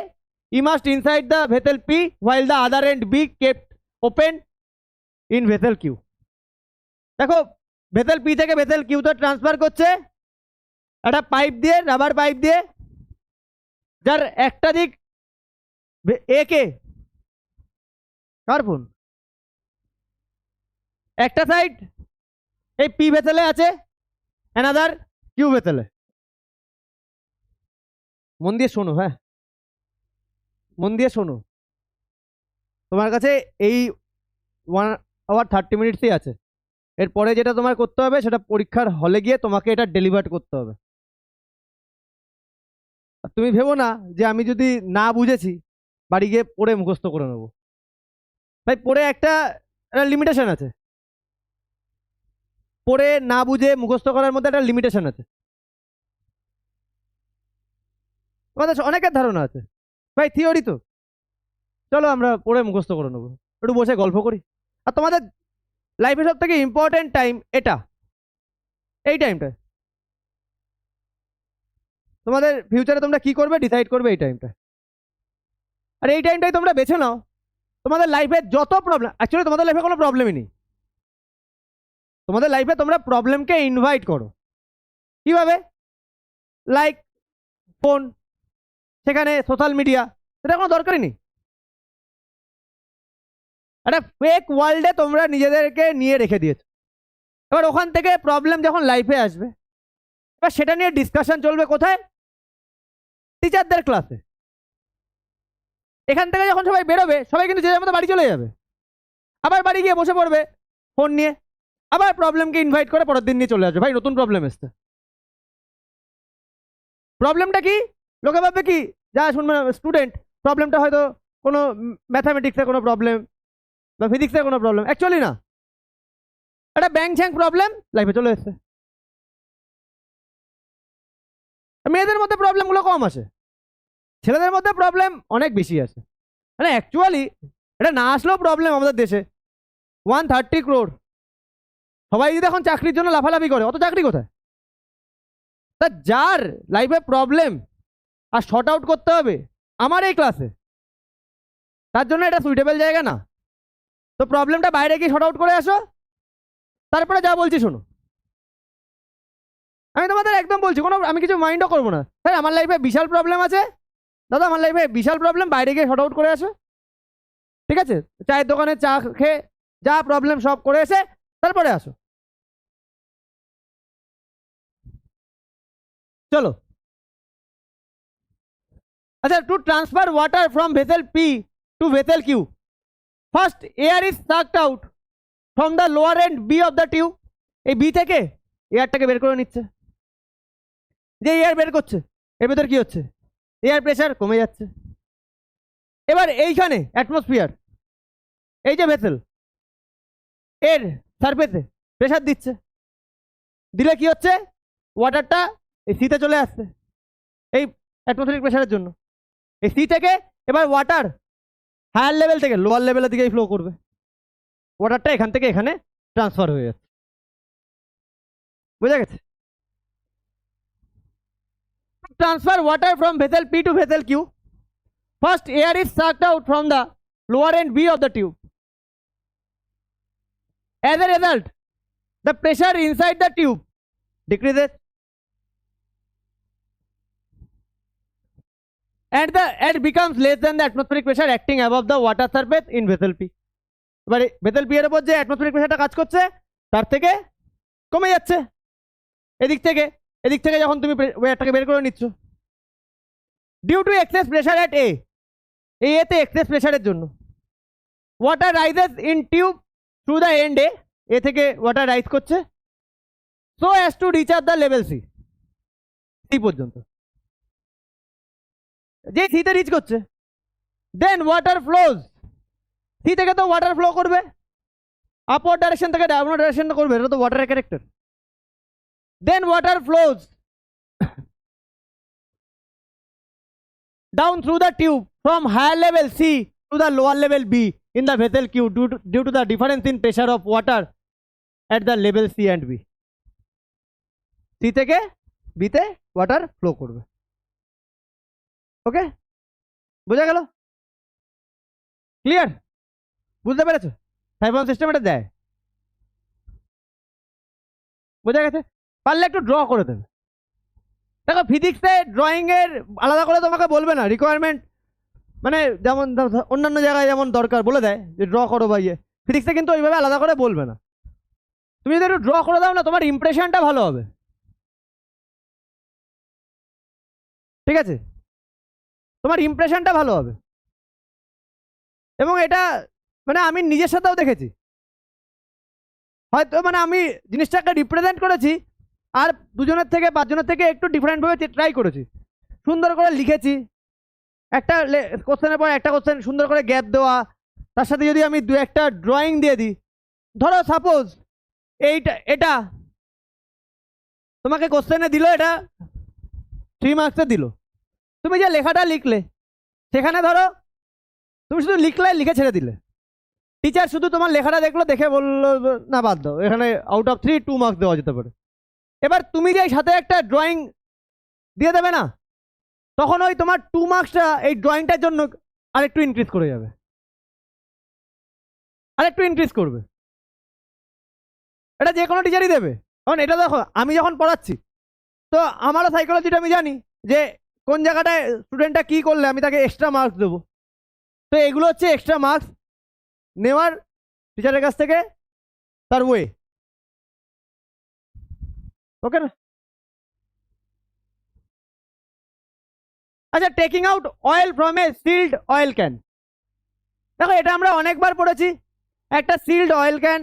immersed inside the vessel P while the other end B kept open in vessel Q. দেখো vessel P থেকে vessel Q তে transfer করছে একটা pipe দিয়ে, rubber pipe দিয়ে, যার একটা দিক এ কে কার ফোন, একটা সাইড এই পি ভেসেলে আছে, অ্যানাদার কিউ ভেসেলে। মন দিয়ে শোনো, হ্যাঁ মন দিয়ে শোনো, তোমার কাছে এই 1 hour 30 minutes আছে, এরপরে যেটা তোমার করতে হবে সেটা পরীক্ষার হলে গিয়ে তোমাকে এটা ডেলিভার করতে হবে। তুমি ভেবো না যে আমি যদি না বুঝেছি বাড়ি গিয়ে পড়ে মুখস্থ করে নেবো, ভাই পড়ে একটা লিমিটেশন আছে, পড়ে না বুঝে মুখস্থ করার মধ্যে একটা লিমিটেশন আছে। তোমাদের অনেকের ধারণা আছে ভাই থিওরি তো, চলো আমরা পড়ে মুখস্থ করে নেবো, একটু বসে গল্প করি। আর তোমাদের লাইফে সব থেকে ইম্পর্টেন্ট টাইম এটা, এই টাইমটা তোমাদের ফিউচারে তোমরা কি করবে ডিসাইড করবে এই টাইমটা। আর এই টাইমটাই তোমরা বেছে নাও, তোমাদের লাইফে যত প্রবলেম, অ্যাকচুয়ালি তোমাদের লাইফে কোনো প্রবলেমই নেই, তোমাদের লাইফে তোমরা প্রবলেমকে ইনভাইট করো কিভাবে, লাইক ফোন, সেখানে সোশ্যাল মিডিয়া, সেটা কোনো দরকারই নেই। একটা ফেক ওয়ার্ল্ডে তোমরা নিজেদেরকে নিয়ে রেখে দিয়েছো। এবার ওখান থেকে প্রবলেম যখন লাইফে আসবে, এবার সেটা নিয়ে ডিসকাশন চলবে কোথায়, টিচারদের ক্লাসে। এখান থেকে যখন সবাই বেরোবে, সবাই কিন্তু যে যার মতো বাড়ি চলে যাবে, আবার বাড়ি গিয়ে বসে পড়বে ফোন নিয়ে, আবার প্রবলেমকে ইনভাইট করে পরের দিন নিয়ে চলে আসবে, ভাই নতুন প্রবলেম এসছে। প্রবলেমটা কি, লোকে ভাববে কি, যা শুনবে স্টুডেন্ট, প্রবলেমটা হয়তো কোনো ম্যাথামেটিক্সের কোনো প্রবলেম বা ফিজিক্সের কোনো প্রবলেম, অ্যাকচুয়ালি না, একটা ব্যাং ছ্যাং প্রবলেম লাইফে চলে এসছে। মেয়েদের মধ্যে প্রবলেমগুলো কম আসে, ছেলেদের মধ্যে প্রবলেম অনেক বেশি আছে। মানে অ্যাকচুয়ালি এটা না আসলেও প্রবলেম আমাদের দেশে 130 crore, সবাই যদি এখন চাকরির জন্য লাফালাফি করে, অত চাকরি কোথায়? তা যার লাইফে প্রবলেম আর শর্ট আউট করতে হবে আমার এই ক্লাসে, তার জন্য এটা সুইটেবল জায়গা না। তো প্রবলেমটা বাইরে গিয়ে শর্ট আউট করে আসো, তারপরে যা বলছি শোনো। আমি তোমাদের একদম বলছি, কোনো আমি কিছু মাইন্ডও করবো না। স্যার আমার লাইফে বিশাল প্রবলেম আছে, দাদা আমার লাইফে বিশাল প্রবলেম, বাইরে গিয়ে শর্ট আউট করে আসো, ঠিক আছে? চায়ের দোকানে চা খেয়ে যা প্রবলেম সব করে এসে তারপরে আসো। চলো, আচ্ছা, to transfer water from vessel P to vessel Q, first air is sucked out from the lower end B of the tube. এই বি থেকে এয়ারটাকে বের করে নিচ্ছে। যে এয়ার বের করছে, এর ভেতর কি হচ্ছে, এয়ার প্রেশার কমে যাচ্ছে। এবার এইখানে অ্যাটমসফিয়ার, এই যে ভেসেল, এর সারফেসে প্রেশার দিচ্ছে, দিলে কি হচ্ছে, ওয়াটারটা এই সিতে চলে আসছে এই অ্যাটমসফিয়ারিক প্রেশারের জন্য। এই সি থেকে এবার ওয়াটার হায়ার লেভেল থেকে লোয়ার লেভেলের দিকে ফ্লো করবে, ওয়াটারটা এখান থেকে এখানে ট্রান্সফার হয়ে যাচ্ছে। বুঝা গেছে? Transfer water from vessel P to vessel Q, first air is sucked out from the lower end B of the tube. As a result, the pressure inside the tube decreases and becomes less than the atmospheric pressure acting above the water surface in vessel P. এবারে vessel P এর উপর যে atmospheric প্রেশারটা কাজ করছে তার থেকে কমে যাচ্ছে এদিক থেকে যখন তুমি ওয়াটারটাকে বের করে নিচ্ছ। Due to excess pressure at এতে এক্সেস প্রেশারের জন্য water rises in tube through the end A থেকে ওয়াটার রাইজ করছে, so as to reach up the level C পর্যন্ত। যে সিতে রিচ করছে, দেন ওয়াটার ফ্লোজ, সি থেকে তো ওয়াটার ফ্লো করবে, আপওয়ার্ড ডাইরেকশন থেকে ডাউনওয়ার্ড ডাইরেকশন করবে, এটা তো ওয়াটারের character. Then water flows down through the tube from higher level C to the lower level B in the vessel Q due to the difference in pressure of water at the level C and B. C থেকে B তে water flow করবে। ওকে, বোঝা গেল? Clear? বুঝতে পেরেছো? Siphon system এটা দেয়। বোঝা গেছে? পারলে একটু ড্র করে দেবে। দেখো ফিজিক্সে ড্রয়িং এর আলাদা করে তোমাকে বলবে না, রিকোয়ারমেন্ট মানে যেমন অন্যান্য জায়গায় যেমন দরকার বলে দেয় যে ড্র করো বা ইয়ে, ফিজিক্সে কিন্তু ওইভাবে আলাদা করে বলবে না। তুমি যদি একটু ড্র করে দাও না, তোমার ইমপ্রেশনটা ভালো হবে, ঠিক আছে? তোমার ইমপ্রেশনটা ভালো হবে। এবং এটা মানে আমি নিজের সাথেও দেখেছি, হয়তো মানে আমি জিনিসটাকে রিপ্রেজেন্ট করেছি আর দুজনের থেকে পাঁচজনের থেকে একটু ডিফারেন্টভাবে ট্রাই করেছি, সুন্দর করে লিখেছি, একটা কোশ্চেনের পর একটা কোশ্চেন সুন্দর করে গ্যাপ দেওয়া, তার সাথে যদি আমি দু একটা ড্রয়িং দিয়ে দিই, ধরো সাপোজ এটা তোমাকে কোশ্চেনে দিল, এটা 3 মার্কসে দিল, তুমি যে লেখাটা লিখলে সেখানে ধরো তুমি শুধু লিখে ছেড়ে দিলে, টিচার শুধু তোমার লেখাটা দেখলো, দেখে বললো না বাদ দাও, এখানে আউট অফ 3 2 মার্কস দেওয়া যেতে পারে। এবার তুমি যে সাথে একটা ড্রয়িং দিয়ে দেবে না, তখন ওই তোমার 2 মার্কসটা এই ড্রয়িংটার জন্য আরেকটু ইনক্রিজ করে যাবে, আরেকটু ইনক্রিজ করবে। এটা যে কোনো টিচারই দেবে। কারণ এটা দেখো, আমি যখন পড়াচ্ছি তো আমারও সাইকোলজিটা আমি জানি যে কোন জায়গাটায় স্টুডেন্টটা কি করলে আমি তাকে এক্সট্রা মার্কস দেবো। তো এগুলো হচ্ছে এক্সট্রা মার্কস নেওয়ার টিচারের কাছ থেকে তার ওয়ে। ওকে না? আচ্ছা, taking out oil from a sealed oil can. দেখো এটা আমরা অনেকবার পড়েছি। একটা সিল্ড অয়েল ক্যান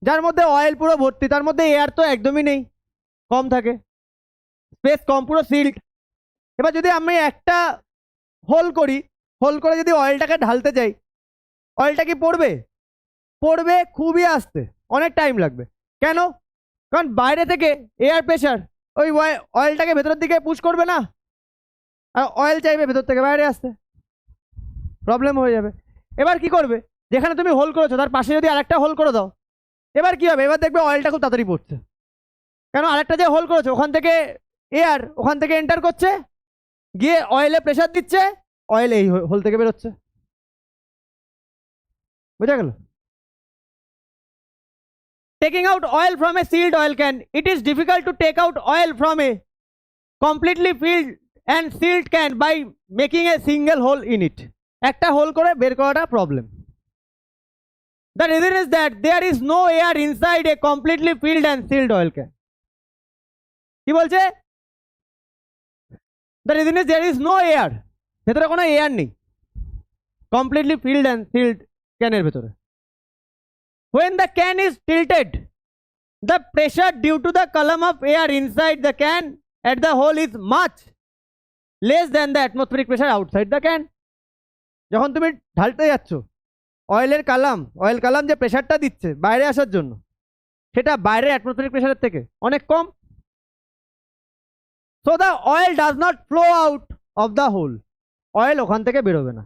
যার মধ্যে অয়েল পুরো ভর্তি, তার মধ্যে এয়ার তো একদমই নেই, কম থাকে, স্পেস কম, পুরো সিল্ড। এবার যদি আমি একটা হোল করি, হোল করে যদি অয়েলটাকে ঢালতে চাই, অয়েলটা কি পড়বে? পড়বে খুবই আস্তে, অনেক টাইম লাগবে। কেন? কারণ বাইরে থেকে এয়ার প্রেশার ওই অয়েলটাকে ভেতরের দিকে পুশ করবে না, আর অয়েল চাইবে ভেতর থেকে বাইরে আসতে, প্রবলেম হয়ে যাবে। এবার কি করবে? যেখানে তুমি হোল করেছো তার পাশে যদি আরেকটা হোল করে দাও, এবার কি হবে? এবার দেখবে অয়েলটা খুব তাড়াতাড়ি পড়ছে। কেন? আরেকটা যে হোল করেছো ওখান থেকে এয়ার ওখান থেকে এন্টার করছে, গিয়ে অয়েলে প্রেশার দিচ্ছে, অয়েল এই হোল থেকে বেরোচ্ছে। বুঝা গেল? Taking out oil from a sealed oil can, it is difficult to take out oil from a completely filled and sealed can by making a single hole in it. একটা whole করে বের করাটা problem. The reason is that there is no air inside a completely filled and sealed oil can. কি বলছে? The reason is there is no air, ভেতরে কোনো air নেই, completely filled and sealed ক্যানের ভেতরে। When the can is tilted, the pressure due to the column of air inside the can at the hole is much less than the atmospheric pressure outside the can. যখন তুমি ঢালতে যাচ্ছ, oil কালাম যে প্রেশারটা দিচ্ছে বাইরে আসার জন্য, সেটা বাইরের অ্যাটমসফেরিক প্রেশারের থেকে অনেক কম। So the oil does not flow out of the hole, oil ওখান থেকে বেরোবে না।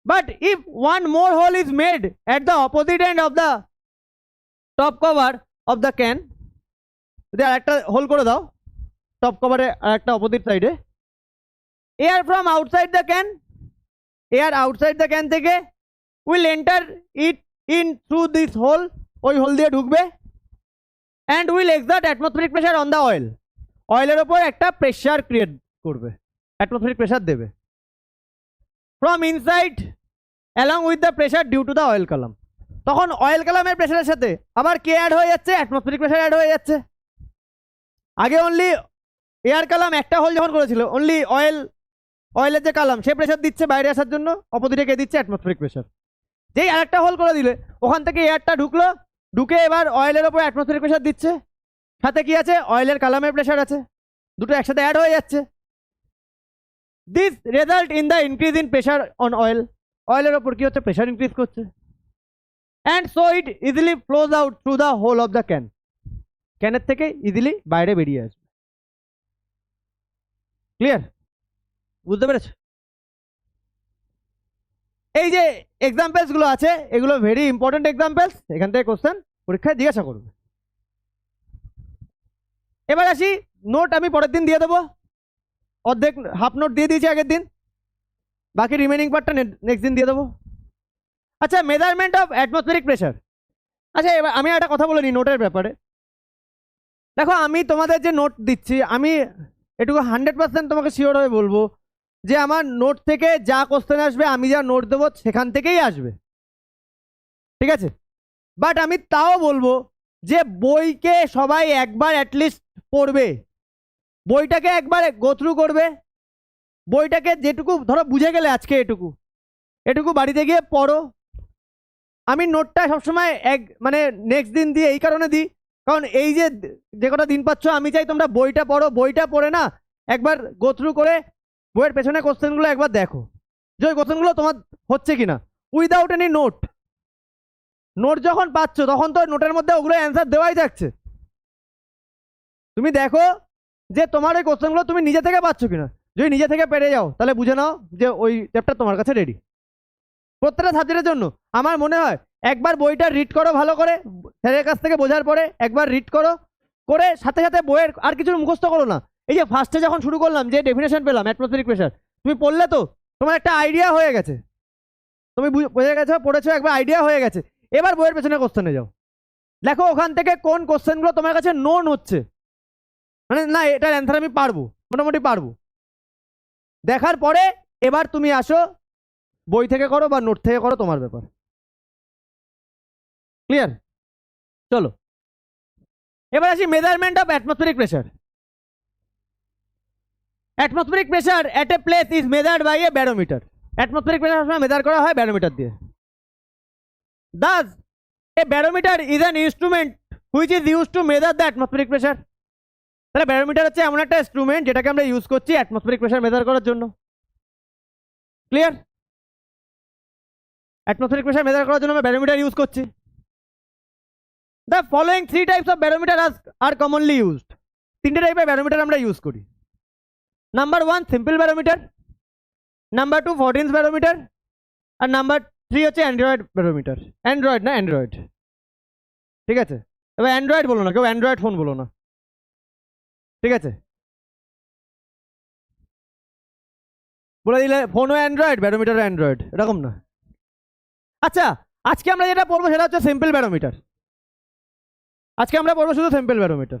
But if one more hole is made at the opposite end of the top cover of the can, যদি আর একটা হোল করে দাও টপ কভারে আর একটা অপোজিট সাইডে, air from outside the can, air outside the can থেকে will enter it in through this hole, ওই hole দিয়ে ঢুকবে, and will exert atmospheric pressure on the oil, অয়েলের ওপর একটা প্রেশার ক্রিয়েট করবে, অ্যাটমসফেরিক প্রেশার দেবে from inside along with the pressure due to the oil column. তখন oil কালামের প্রেশারের সাথে আবার কে অ্যাড হয়ে যাচ্ছে? অ্যাটমসফেরিক প্রেশার অ্যাড হয়ে যাচ্ছে। আগে অনলি এয়ার কালাম একটা হোল যখন করেছিল, অনলি অয়েলের যে কালাম সে প্রেশার দিচ্ছে বাইরে আসার জন্য, অপোজিটে কে দিচ্ছে? Atmospheric pressure. যেই আরেকটা হোল করে দিলে ওখান থেকে এয়ারটা ঢুকলো, ঢুকে এবার অয়েলের ওপর অ্যাটমসফেরিক প্রেশার দিচ্ছে, সাথে কি আছে? অয়েলের কালামের প্রেশার আছে, দুটো একসাথে অ্যাড হয়ে যাচ্ছে। This result in the increase in pressure on oil, অয়েলের ওপর কি হচ্ছে? প্রেশার ইনক্রিজ করছে, and so it easily flows out through the hole of the can, ক্যানের থেকে ইজিলি বাইরে বেরিয়ে আসবে। ক্লিয়ার? বুঝতে পেরেছ? এই যে এক্সাম্পলস গুলো আছে এগুলো ভেরি ইম্পর্টেন্ট এক্সাম্পলস, এখান থেকে কোশ্চেন পরীক্ষায় জিজ্ঞাসা করবে। এবার আসি, নোট আমি পরের দিন দিয়ে দেবো, অর্ধেক হাফ নোট দিয়ে দিয়েছি আগের দিন, বাকি রিমেনিং পার্টটা নেক্সট দিন দিয়ে দেবো। আচ্ছা, মেজারমেন্ট অফ অ্যাটমসফেরিক প্রেশার। আচ্ছা, এবার আমি একটা কথা বলে নিই নোটের ব্যাপারে। দেখো, আমি তোমাদের যে নোট দিচ্ছি, আমি এটুকু 100% তোমাকে শিওর হয়ে বলবো যে আমার নোট থেকে যা কোশ্চেন আসবে, আমি যা নোট দেবো সেখান থেকেই আসবে, ঠিক আছে? বাট আমি তাও বলবো যে বইকে সবাই একবার অ্যাটলিস্ট পড়বে, বইটাকে একবার গো থ্রু করবে, বইটাকে যেটুকু ধরো বুঝে গেলে আজকে এটুকু বাড়িতে গিয়ে পড়ো। আমি নোটটা সবসময় মানে নেক্সট দিন দিয়ে এই কারণে দিই, কারণ এই যে কটা দিন পাচ্ছ আমি চাই তোমরা বইটা পড়ো, বইটা পড়ে না একবার গো থ্রু করে বইয়ের পেছনে কোশ্চেনগুলো একবার দেখো যে ওই কোশ্চেনগুলো তোমার হচ্ছে কিনা, উইদাউট এনি নোট। নোট যখন পাচ্ছ তখন তো নোটের মধ্যে ওগুলো অ্যান্সার দেওয়াই থাকছে, তুমি দেখো যে তোমার ওই কোশ্চেনগুলো তুমি নিজে থেকে পাচ্ছ কিনা। যদি নিজে থেকে পেরে যাও তাহলে বুঝে নাও যে ওই চ্যাপ্টার তোমার কাছে রেডি। প্রত্যেকটা সাবজেক্টের জন্য আমার মনে হয় একবার বইটা রিড করো ভালো করে, স্যারের কাছ থেকে বোঝার পরে একবার রিড করো, করে সাথে সাথে বইয়ের আর কিছু মুখস্থ করো না। এই যে ফার্স্টে যখন শুরু করলাম যে ডেফিনেশন পেলাম অ্যাটমসফেরিক প্রেশার, তুমি পড়লে তো তোমার একটা আইডিয়া হয়ে গেছে, তুমি বুঝে গেছো, পড়েছো, একবার আইডিয়া হয়ে গেছে। এবার বইয়ের পেছনে কোশ্চেনে যাও, দেখো ওখান থেকে কোন কোশ্চেনগুলো তোমার কাছে নোন হচ্ছে, মানে না এটার অ্যান্সার আমি পারবো, মোটামুটি পারবো। দেখার পরে এবার তুমি আসো বই থেকে করো বা নোট থেকে করো, তোমার ব্যাপার। ক্লিয়ার? চলো এবার আসি measurement of atmospheric pressure. Atmospheric pressure at a place is measured by a barometer. Atmospheric pressure সবসময় মেজার করা হয় ব্যারোমিটার দিয়ে। Thus a barometer is an instrument which is use to measure the atmospheric pressure. তাহলে barometer হচ্ছে এমন একটা instrument যেটাকে আমরা ইউজ করছি অ্যাটমসফেরিক প্রেসার মেজার করার জন্য। ক্লিয়ার? অ্যাটমসফেরিক প্রেসার মেজার করার জন্য আমরা ব্যারোমিটার ইউজ করছি। The following 3 types of barometer are commonly used. 3টে টাইপের ব্যারোমিটার আমরা ইউজ করি। Number 1 simple barometer, number 2 14 barometer, আর নাম্বার 3 হচ্ছে অ্যান্ড্রয়েড ব্যারোমিটার। অ্যান্ড্রয়েড না, অ্যান্ড্রয়েড। ঠিক আছে, এবার অ্যান্ড্রয়েড বলো না, কেউ অ্যান্ড্রয়েড ফোন বলো না। ঠিক আছে, বলে দিলে ফোনও অ্যান্ড্রয়েড ব্যারোমিটারও অ্যান্ড্রয়েড, এরকম না। আচ্ছা, আজকে আমরা যেটা পড়বো সেটা হচ্ছে সিম্পল ব্যারোমিটার। আজকে আমরা পড়বো শুধু সিম্পল ব্যারোমিটার।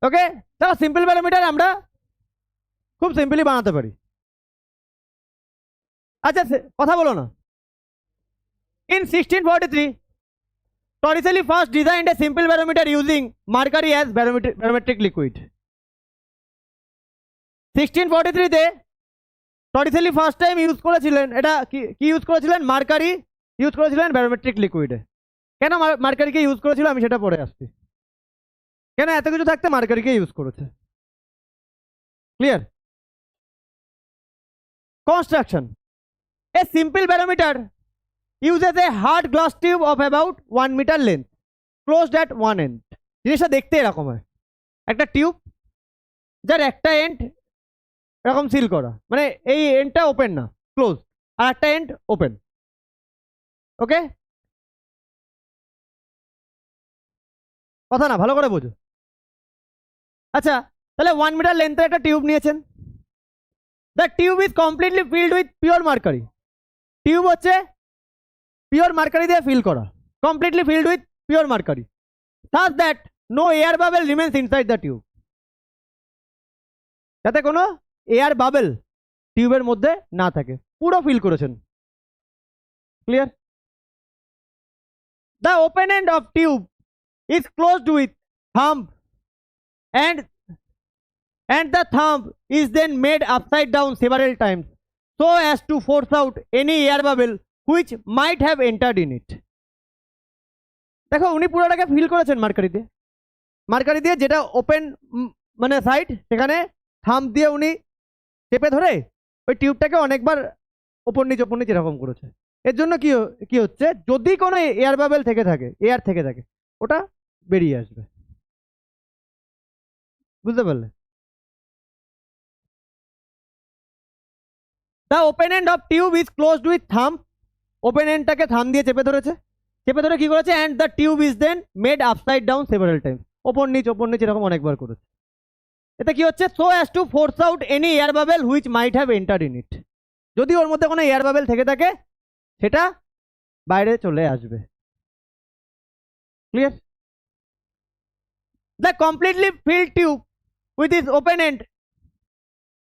ওকে, দেখো সিম্পল ব্যারোমিটার আমরা খুব সিম্পলি বানাতে পারি। আচ্ছা কথা বলো না। In 1643, Torricelli first designed a simple barometer using mercury as barometric liquid. 1643 তে টরিসেলি ফার্স্ট টাইম ইউজ করেছিলেন, এটা কি ইউজ করেছিলেন? মার্কারি ইউজ করেছিলেন ব্যারোমেট্রিক লিকুইডে। কেন মার্কারিকে ইউজ করেছিল আমি সেটা পরে আসছি। কেন এত কিছু থাকতে মার্কারিকে ইউজ করেছে। Clear? Construction. A simple barometer uses a hard glass tube of about 1 meter length closed at one end. জিনিসটা দেখতে এরকম হয়, একটা টিউব যার একটা এন্ড এরকম সিল করা, মানে এই এন্ডটা ওপেন না, ক্লোজ, আর একটা এন্ড ওপেন। ওকে, কথা না ভালো করে বোঝো। আচ্ছা, তাহলে 1 মিটার লেন্থের একটা টিউব নিয়েছেন। The tube is completely filled with pure mercury. Tube হচ্ছে পিওর মার্কারি দিয়ে ফিল করা, completely filled with pure mercury, such that no air bubble remains inside the tube. যাতে কোনো এয়ার বাবেল টিউবের মধ্যে না থাকে, পুরো ফিল করেছেন। Clear? The open end of tube is closed with thumb and the thumb is then made upside down several times so as to force out any air bubble which might have entered in it. দেখো উনি পুরোটাকে feel করেছেন mercury দিয়ে যেটা open মানে side, সেখানে thumb দিয়ে উনি চেপে ধরে ওই টিউবটাকে অনেকবার ওপর নিচ এরকম করেছে। এর জন্য কি হচ্ছে, যদি কোনো এয়ার বাবেল এয়ার থেকে থাকে ওটা বেরিয়ে আসবে। বুঝতে পারলে? The open end of tube is closed with thumb. Open এন্ডটাকে থাম্ব দিয়ে চেপে ধরে কি করেছে, and the tube is then made upside down several times. ওপর নিচ এরকম অনেকবার করেছে। এতে কি হচ্ছে, so as to force out any air bubble which might have entered in it. যদি ওর মধ্যে কোনো এয়ার বাবেল থেকে থাকে সেটা বাইরে চলে আসবে। Clear? The completely filled tube with its open end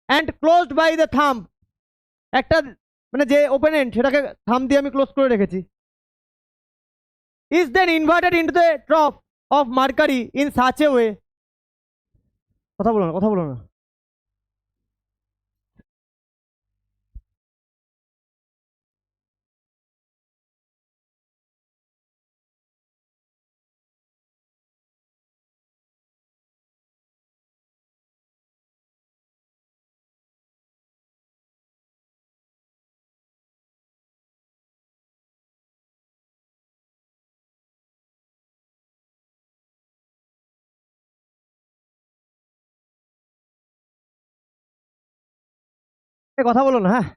and closed by the thumb. একটা মানে যে ওপেন এন্ড সেটাকে থাম্ব দিয়ে আমি ক্লোজ করে রেখেছি, is then inverted into the trough of mercury in such a way. কথা বলো না। কথা বলো না। হ্যাঁ,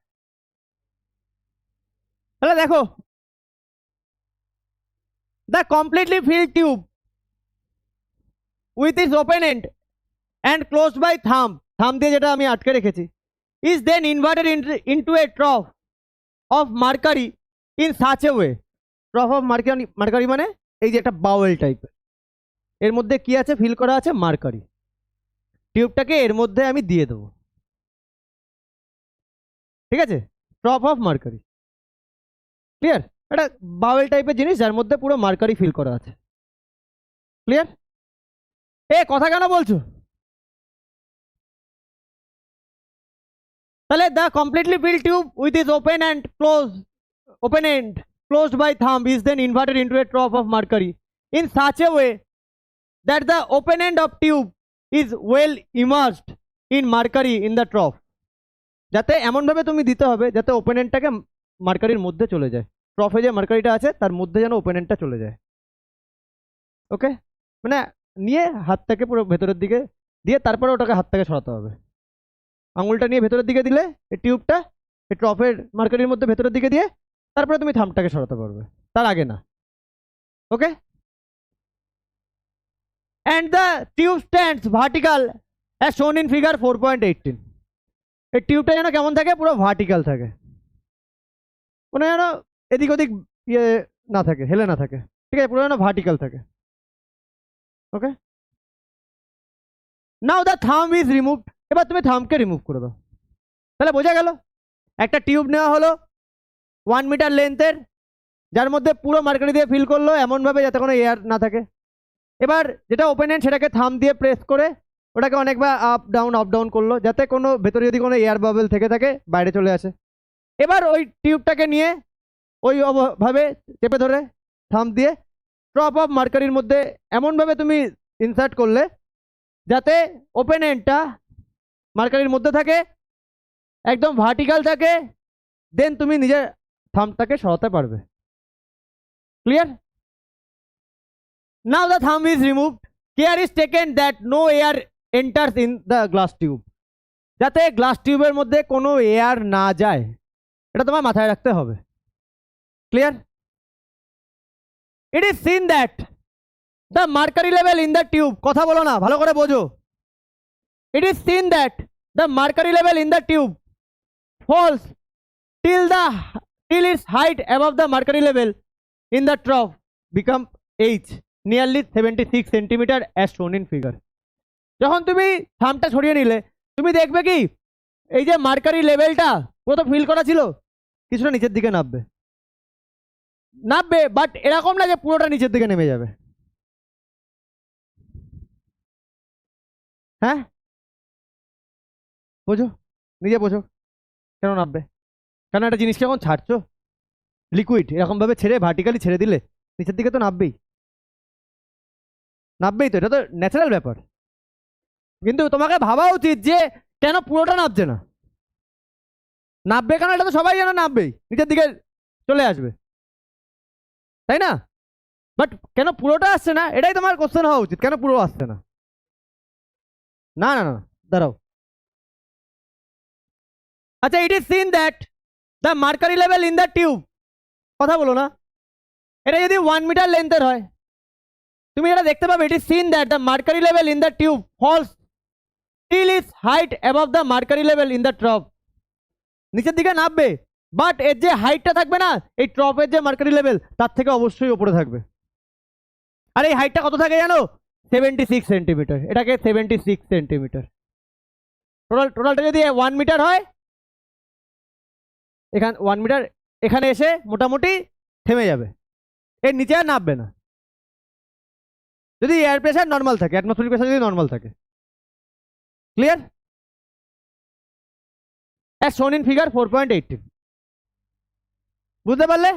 তাহলে দেখো, the completely filled tube with its open end and closed by thumb দিয়ে যেটা আমি আটকে রেখেছি, is then inverted into a trough of mercury in such a way. Trough of mercury মানে এই যে একটা বাউল টাইপের, এর মধ্যে কি আছে, ফিল করা আছে মার্কারি। টিউবটাকে এর মধ্যে আমি দিয়ে দেবো, ঠিক আছে, ড্রপ অফ মার্কারি। ক্লিয়ার? এটা বাউল টাইপের জিনিস যার মধ্যে পুরো মার্কারি ফিল করা আছে। ক্লিয়ার? এ কথা কেন বলছো? তাহলে the completely filled tube with is open end closed by thumb is then inverted into a trough of mercury in such a way that the open end of tube is well immersed in mercury in the trough. যাতে এমন ভাবে তুমি দিতে হবে যাতে open এন্ডটাকে মার্কারির মধ্যে চলে যায়, ট্রফে যে মার্কারিটা আছে তার মধ্যে যেন ওপেন এন্ডটা চলে যায়। ওকে, মানে নিয়ে হাতটাকে পুরো ভেতরের দিকে দিয়ে তারপরে ওটাকে হাত থেকে সরাতে হবে। আঙুলটা নিয়ে ভেতরের দিকে দিলে এই টিউবটা এই ট্রফের মার্কারির মধ্যে ভেতরের দিকে দিয়ে তারপরে তুমি থামটাকে সরাতে পারবে, তার আগে না। ওকে, and the tube stands vertical as shown in figure 4.18. এই টিউবটা যেন কেমন থাকে, পুরো ভার্টিক্যাল থাকে, মানে যেন এদিক ওদিক ইয়ে না থাকে, হেলে না থাকে, ঠিক আছে, পুরো যেন ভার্টিক্যাল থাকে। ওকে, নাও দ্য থাম্ব ইজ রিমুভড। এবার তুমি থাম্বকে রিমুভ করে দাও। তাহলে বোঝা গেল, একটা টিউব নেওয়া হলো 1 মিটার লেন্থের, যার মধ্যে পুরো মার্কারি দিয়ে ফিল করলো এমনভাবে যাতে কোনো এয়ার না থাকে। এবার যেটা ওপেন এন্ড সেটাকে থাম্ব দিয়ে প্রেস করে ওটাকে অনেকবার আপ ডাউন করলো যাতে কোনো ভেতরে যদি কোনো এয়ার বাবল থেকে থাকে বাইরে চলে আসে। এবার ওই টিউবটাকে নিয়ে ওই ভাবে চেপে ধরে থাম্ব দিয়ে ড্রপ অফ মার্কারির মধ্যে এমনভাবে তুমি ইনসার্ট করলে যাতে ওপেন এন্ডটা মার্কারির মধ্যে থাকে, একদম ভার্টিক্যাল থাকে, দেন তুমি নিজের থাম্বটাকে সরাতে পারবে। Clear? Now the thumb is removed. Care is taken that no air enters in the glass tube. যাতে গ্লাস টিউবের মধ্যে কোনো এয়ার না যায়, এটা তোমার মাথায় রাখতে হবে। Clear? It is seen that the mercury level in the tube, কথা বলো না, ভালো করে বোঝো। It is seen that the mercury level in the tube falls till its height above the mercury level in the trough become H nearly 76 centimetre as shown in figure. যখন তুমি থামটা ছড়িয়ে নিলে তুমি দেখবে কি এই যে মার্কারি লেভেলটা পুরো তো ফিল করা ছিল, কিছুটা নিচের দিকে নামবে, বাট এরকম না যে পুরোটা নিচের দিকে নেমে যাবে। হ্যাঁ, বোঝো, নিজে বোঝো কেন নামবে। কারণ একটা জিনিসকে যখন ছাড়ছো লিকুইড এরকম ভাবে ছেড়ে ভার্টিক্যালি ছেড়ে দিলে নিচের দিকে তো নামবেই তো, এটা তো ন্যাচারাল ব্যাপার। কিন্তু তোমাকে ভাবা উচিত যে কেন পুরোটা নামছে না, নামবে কেন, এটা তো সবাই যেন নামবেই, নিচের দিকে চলে আসবে, তাই না? বাট কেন পুরোটা আসছে না, এটাই তোমার কোশ্চেন হওয়া উচিত, কেন পুরো আসছে না। না না না, দাঁড়াও। আচ্ছা, ইট is seen that the mercury level in the tube, কথা বলো না, এটা যদি 1 মিটার লেন্থের হয় তুমি এটা দেখতে পাবে, it is seen that the mercury level in the tube falls till its height above the mercury level in the trough. নিচের দিকে নামবে, বাট এর যে হাইটটা থাকবে না এই ট্রপের যে মার্কারি লেভেল তার থেকে অবশ্যই উপরে থাকবে। আর এই হাইটটা কত থাকে জানো? 76 সেন্টিমিটার। এটাকে 76 সেন্টিমিটার। টোটালটা যদি 1 মিটার হয়, এখানে 1 মিটার এখানে এসে মোটামুটি থেমে যাবে, এর নিচে আর নামবে না যদি এয়ার প্রেসার নর্মাল থাকে, অ্যাটমসফিয়ারিক প্রেসার যদি নর্মাল থাকে। Clear? as shown in figure 4.18. বুঝতে পারলে?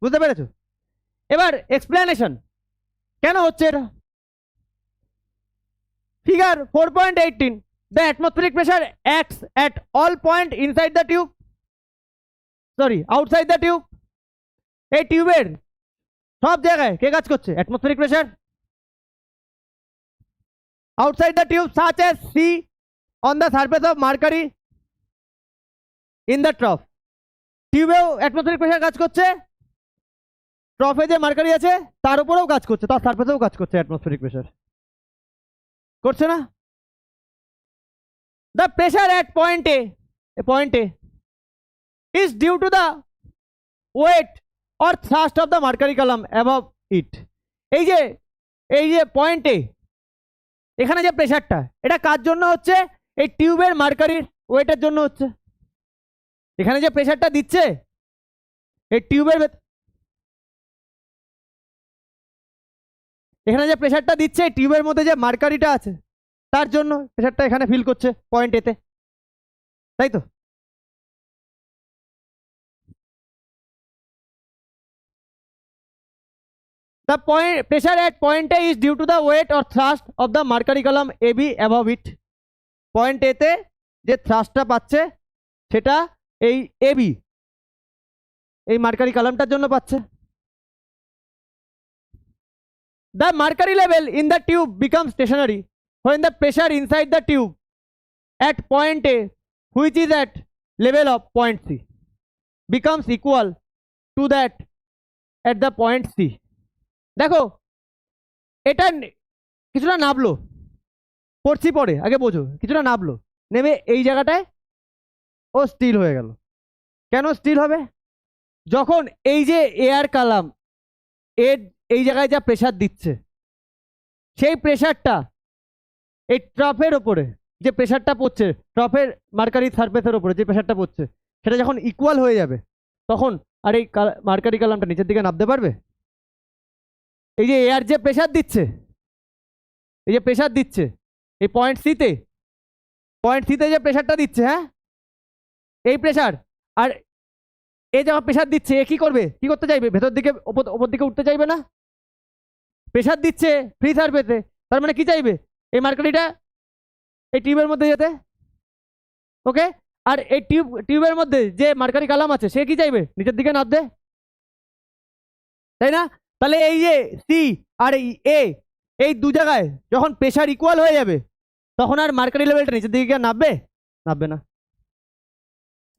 বুঝতে পেরেছো? এবার এক্সপ্লেনেশন কেন হচ্ছে এটা। Figure 4.18, the atmospheric pressure acts at all point inside the tube, outside the tube. এই টিউবের সব জায়গায় কে কাজ করছে? atmospheric pressure. Outside the tube such as C on the surface of mercury in the trough. টিউবেও atmospheric pressure কাজ করছে, ট্রফে যে mercury আছে তার উপরেও কাজ করছে, তার সারফেসেও কাজ করছে atmospheric pressure, করছে না? The pressure at point A is due to the weight or thrust of the mercury column above ইট। এই যে পয়েন্টে এখানে যে প্রেশারটা, এটা কার জন্য হচ্ছে? এই টিউবের মার্কারির ওয়েটের জন্য হচ্ছে। এখানে যে প্রেশারটা দিচ্ছে এই টিউবের, এখানে যে প্রেশারটা দিচ্ছে টিউবের মধ্যে যে মার্কারিটা আছে তার জন্য প্রেশারটা এখানে ফিল করছে পয়েন্ট এতে, তাই তো? The pressure at point A is due to the weight or thrust of the mercury column AB above it. Point A তে যে থ্রাস্টটা পাচ্ছে সেটা এই AB এই মার্কারি কলামটার জন্য পাচ্ছে। The mercury level in the tube becomes stationary when the pressure inside the tube at point A, which is at level of point C, becomes equal to that at the point C. দেখো এটা কিছুটা নামলো, পড়ছি পরে, আগে বোঝো। কিছুটা নামলো, নেমে এই জায়গাটায় ও স্টিল হয়ে গেল। কেন স্টিল হবে? যখন এই যে এয়ার কালাম এর এই জায়গায় যা প্রেশার দিচ্ছে সেই প্রেশারটা এই ট্রফের ওপরে যে প্রেশারটা পড়ছে, ট্রফের মার্কারি সারফেসের ওপরে যে প্রেশারটা পড়ছে সেটা যখন ইকুয়াল হয়ে যাবে তখন আর এই মার্কারি কালামটা নিচের দিকে নামতে পারবে? এই যে এয়ার যে প্রেশার দিচ্ছে, এই যে প্রেশার দিচ্ছে এই পয়েন্ট সিতে যে প্রেশারটা দিচ্ছে, হ্যাঁ এই প্রেশার, আর এই যখন প্রেশার দিচ্ছে এ কি করবে? কি করতে চাইবে? ভেতর দিকে ওপর দিকে উঠতে চাইবে না? প্রেশার দিচ্ছে ফ্রি সারফেসে, তার মানে কি চাইবে? এই মার্কারিটা এই টিউবের মধ্যে যেতে। ওকে, আর এই টিউবের মধ্যে যে মার্কারি কালাম আছে সে কি চাইবে? নিচের দিকে নামতে, তাই না? তাহলে এই যে সি আর এই এ, এই দু জায়গায় যখন প্রেশার ইকুয়াল হয়ে যাবে তখন আর মার্কারি লেভেলটা নিচের দিকে নামবে? নামবে না,